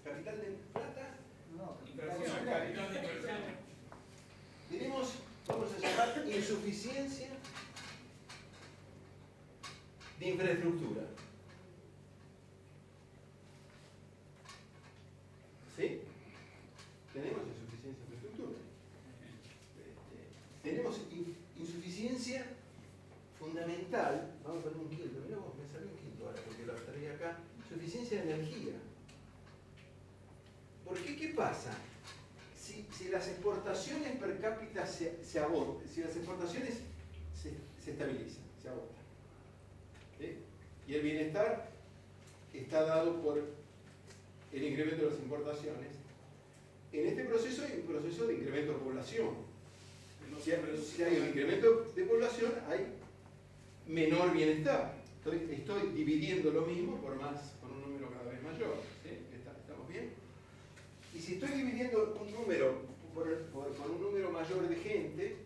¿Capital de plata? No, Inversión, capital de inversión. Tenemos, vamos a llamar, insuficiencia de infraestructura. ¿Sí? Tenemos insuficiencia de infraestructura. Tenemos insuficiencia fundamental, vamos a poner un quinto, mirá vos, me salió un quinto ahora porque lo traía acá, suficiencia de energía. Porque, ¿qué pasa? Si las exportaciones per cápita se agotan, si las exportaciones se estabilizan, se agotan, ¿sí? Y el bienestar está dado por el incremento de las importaciones, en este proceso hay un proceso de incremento de población. Si hay un incremento de población, hay menor bienestar. Estoy dividiendo lo mismo por un número cada vez mayor. ¿Sí? ¿Estamos bien? Y si estoy dividiendo un número por un número mayor de gente,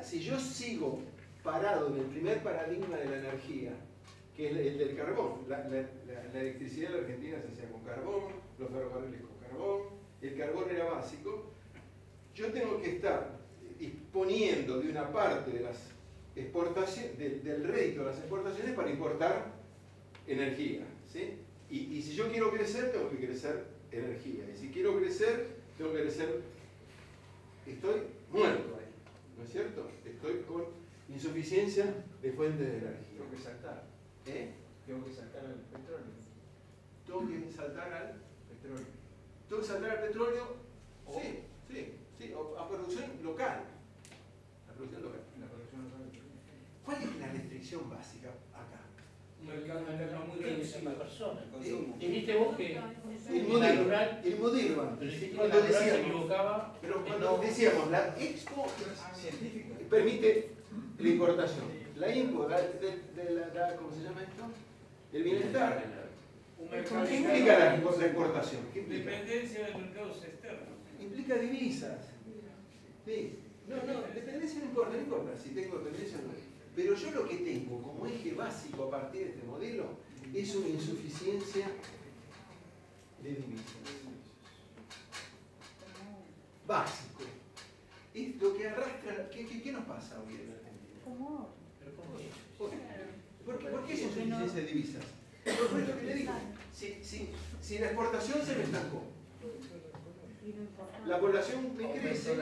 si yo sigo parado en el primer paradigma de la energía, que es el del carbón, la electricidad de la Argentina se hacía con carbón, los ferrocarriles con carbón, el carbón era básico, yo tengo que estar disponiendo de una parte de las exportaciones, del rédito de las exportaciones para importar energía, ¿sí? Y si yo quiero crecer, tengo que crecer energía. Y si quiero crecer, tengo que crecer. Estoy muerto ahí, ¿no es cierto? Estoy con insuficiencia de fuentes de energía. Tengo que saltar. Tengo que saltar al petróleo. Tengo que saltar al petróleo. Tengo que saltar al petróleo. Sí, o a producción local. La producción local. ¿Cuál es la restricción básica acá? Un mercado interno muy reducido. Dijiste vos que el Mudirban, cuando decíamos la Expo permite la importación, la INCO ¿cómo se llama esto? El bienestar. ¿Qué implica la exportación? Dependencia de mercados externos. Implica divisas. Sí. No, dependencia no importa si tengo dependencia o no. Pero yo lo que tengo como eje básico a partir de este modelo es una insuficiencia de divisas. Básico. Es lo que arrastra. ¿Qué nos pasa hoy en Argentina? ¿Por qué es insuficiencia de divisas? Por esto que le digo. Si la exportación se me estancó, la población me crece.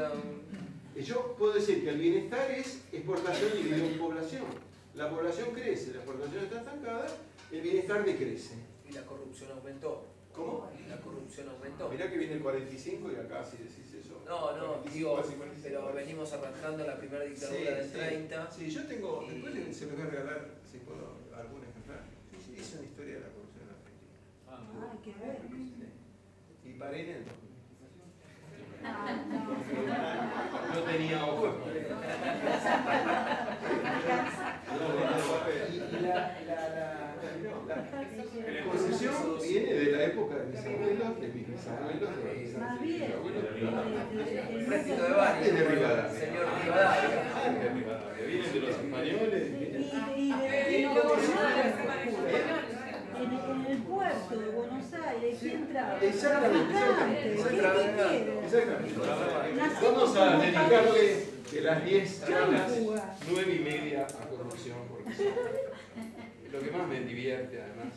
Yo puedo decir que el bienestar es exportación dividido en población. La población crece, la exportación está estancada, el bienestar decrece. Y la corrupción aumentó. ¿Cómo? La corrupción aumentó. Mirá que viene el 45 y acá si decís eso. No, digo, pero venimos arrancando la primera dictadura del 30. Sí, yo tengo, después se me voy a regalar, si puedo, algún ejemplar. Sí, es una historia de la corrupción en Argentina. Ah, qué bueno. Y paré en el No tenía ojos. La concesión viene de la época de mis abuelos, de mis bisabuelos, de mis abuelos. Préstito de Bari, de Rivadavia. Señor Rivadavia. Vienen de los españoles. En el puerto de Buenos Aires, ¿quién entraba? Exactamente. Vamos a dedicarle de las 10 charlas 9:30 a corrupción, porque es lo que más me divierte además.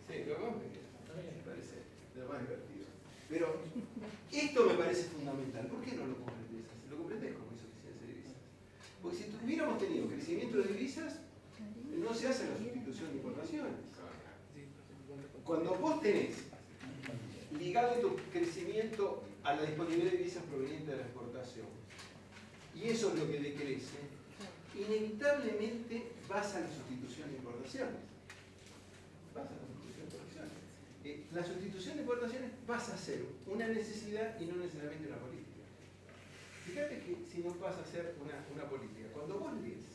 Sí, lo que más me parece lo más divertido. Pero esto me parece fundamental. ¿Por qué no lo comprendes? Lo comprendés como insuficiencia de divisas. Porque si hubiéramos tenido crecimiento de divisas, no se hace la sustitución de importaciones. Cuando vos tenés ligado tu crecimiento a la disponibilidad de divisas provenientes de la exportación, y eso es lo que decrece, inevitablemente vas a la sustitución de importaciones. La sustitución de importaciones pasa a ser una necesidad y no necesariamente una política. Fíjate que si no pasa a ser una política, cuando vos lees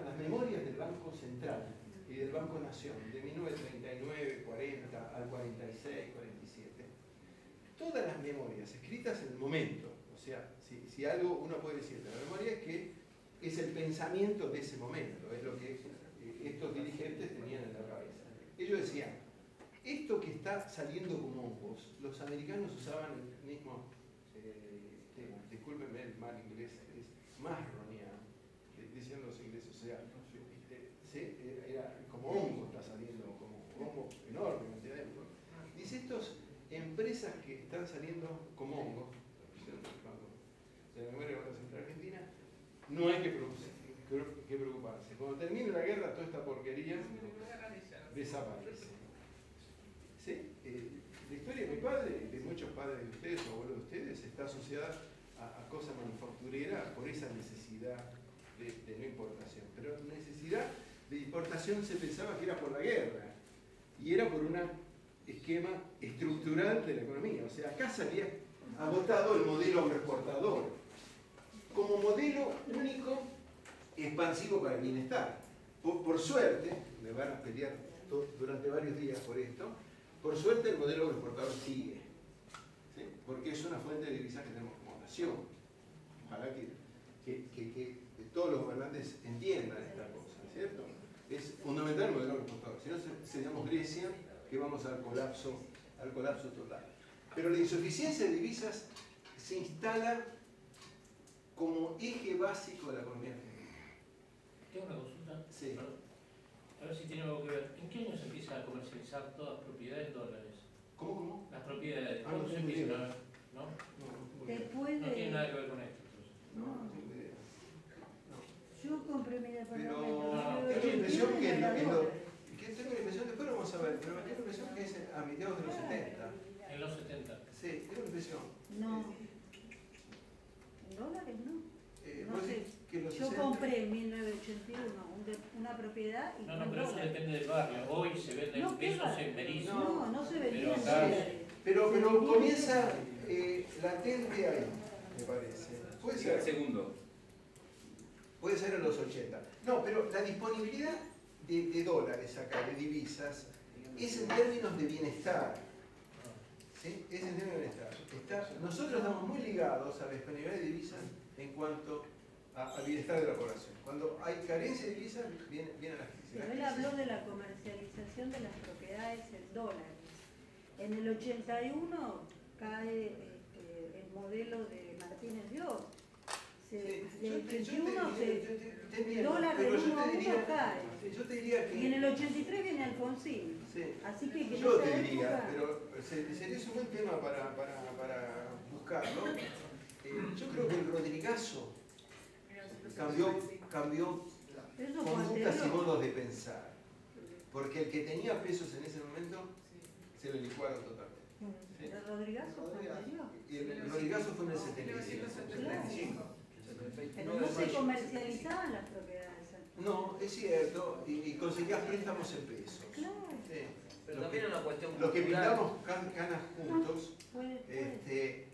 las memorias del Banco Central y del Banco Nación de 1939, 40 al 46, 47, todas las memorias escritas en el momento, o sea, si algo uno puede decir de la memoria es que es el pensamiento de ese momento, es lo que estos dirigentes tenían en la cabeza. Ellos decían, esto que está saliendo como hongos, los americanos usaban el mismo, discúlpenme el mal inglés, es marronia, diciendo los ingleses, o sea, era como hongo está saliendo, como hongo enorme cantidad de hongo. Dice, estas empresas que están saliendo como hongos, no hay que preocuparse. Cuando termine la guerra, toda esta porquería desaparece. ¿Sí? La historia de mi padre, y de muchos padres de ustedes, o abuelos de ustedes, está asociada a cosas manufactureras por esa necesidad de no importación. Pero necesidad de importación se pensaba que era por la guerra, y era por un esquema estructural de la economía. O sea, acá se había agotado el modelo agroexportador como modelo único expansivo para el bienestar. Por suerte, me van a pelear durante varios días por esto, por suerte el modelo agroexportador sigue, ¿sí? Porque es una fuente de divisas que tenemos como nación. Ojalá que todos los gobernantes entiendan esta cosa, ¿cierto? Es fundamental el modelo agroexportador, si no seríamos Grecia, que vamos al colapso total. Pero la insuficiencia de divisas se instala como eje básico de la economía argentina. Tengo una consulta. Sí. A ver si tiene algo que ver. ¿En qué año se empieza a comercializar todas las propiedades en dólares? ¿Cómo? Las propiedades. No ¿Cuándo se tengo empiezan idea. a ver? ¿No? Después No de... tiene nada que ver con esto. No tengo idea. Yo compré mi departamento. Pero tengo la impresión que tengo la impresión, después lo vamos a ver, pero tengo la impresión que es a mediados de los 70. En los 70. Sí, tengo la impresión. No. ¿En dólares no? No ¿Vos sé. decís que los Yo 60? compré en 1981 una propiedad y No, pero eso depende del barrio. Hoy se venden No, ¿qué pesos barrio? en Berizo. No se vendía Pero en acá- dólares. Pero comienza latente ahí, me parece. Puede Siga el ser. segundo. Puede ser en los 80. No, pero la disponibilidad de dólares acá, de divisas, es en términos de bienestar. ¿Sí? Es en términos de bienestar. Nosotros estamos muy ligados a la disponibilidad de divisas en cuanto al bienestar de la población. Cuando hay carencia de divisas, viene la crisis. Pero él habló de la comercialización de las propiedades en dólares. En el 81 cae el modelo de Martínez Dios. El 81 el dólar de 1 a 1 cae. Yo te diría que... Y en el 83 viene Alfonsín. Sí. Así que en Yo esa te diría, época- pero sería un buen tema para buscarlo. Yo creo que el Rodrigazo cambió Eso fue conductas y anterior. modos de pensar. Porque el que tenía pesos en ese momento se lo licuaron totalmente. ¿Sí? ¿El Rodrigazo fue anterior? Y el Rodrigazo fue en el 75. Pero no se comercializaban las propiedades. No, es cierto, y conseguías préstamos en pesos. Claro. Sí. Pero también es una cuestión Los que cultural. pintamos canas juntos, Puede.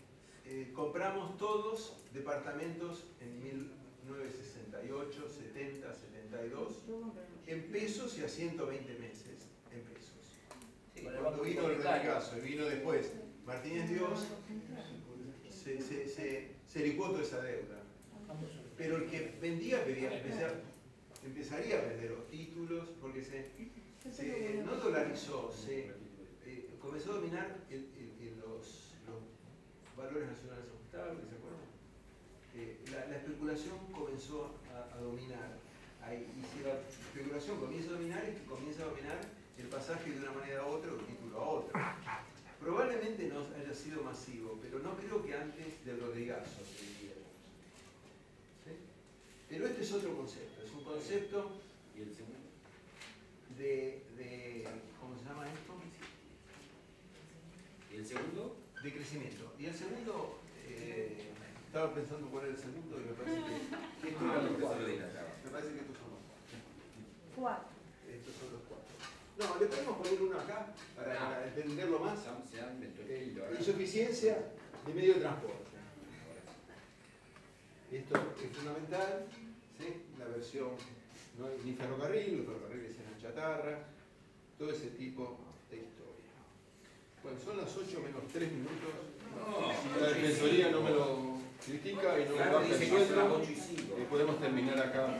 compramos todos departamentos en 1968, 70, 72, en pesos y a 120 meses en pesos. Sí, con el Cuando banco vino el hipotecario. Rodrigazo y vino después Martínez Dios, se licuó toda esa deuda. Pero el que vendía empezaría a vender los títulos porque no dolarizó, comenzó a dominar los valores nacionales ajustables, ¿se acuerdan? La especulación comenzó a dominar. Ahí, y si la especulación comienza a dominar, es que comienza a dominar el pasaje de una manera a otra o de título a otro. Probablemente no haya sido masivo, pero no creo que antes del Rodrigazo se diría. ¿Sí? Pero este es otro concepto, es un concepto ¿Y el segundo? de ¿cómo se llama esto? ¿Y el segundo? De crecimiento. Y el segundo, estaba pensando cuál era el segundo y me parece que estos eran los cuatro. Me parece que estos son los cuatro. Estos son los cuatro. No, le podemos poner uno acá para entenderlo más. Insuficiencia de medio de transporte. Esto es fundamental, ¿sí? La versión, no hay ni ferrocarril, los ferrocarriles eran chatarra, todo ese tipo de historia. Bueno, son las 8 menos 3 minutos. Si la defensoría no me lo critica y no me baja el sueldo, podemos terminar acá.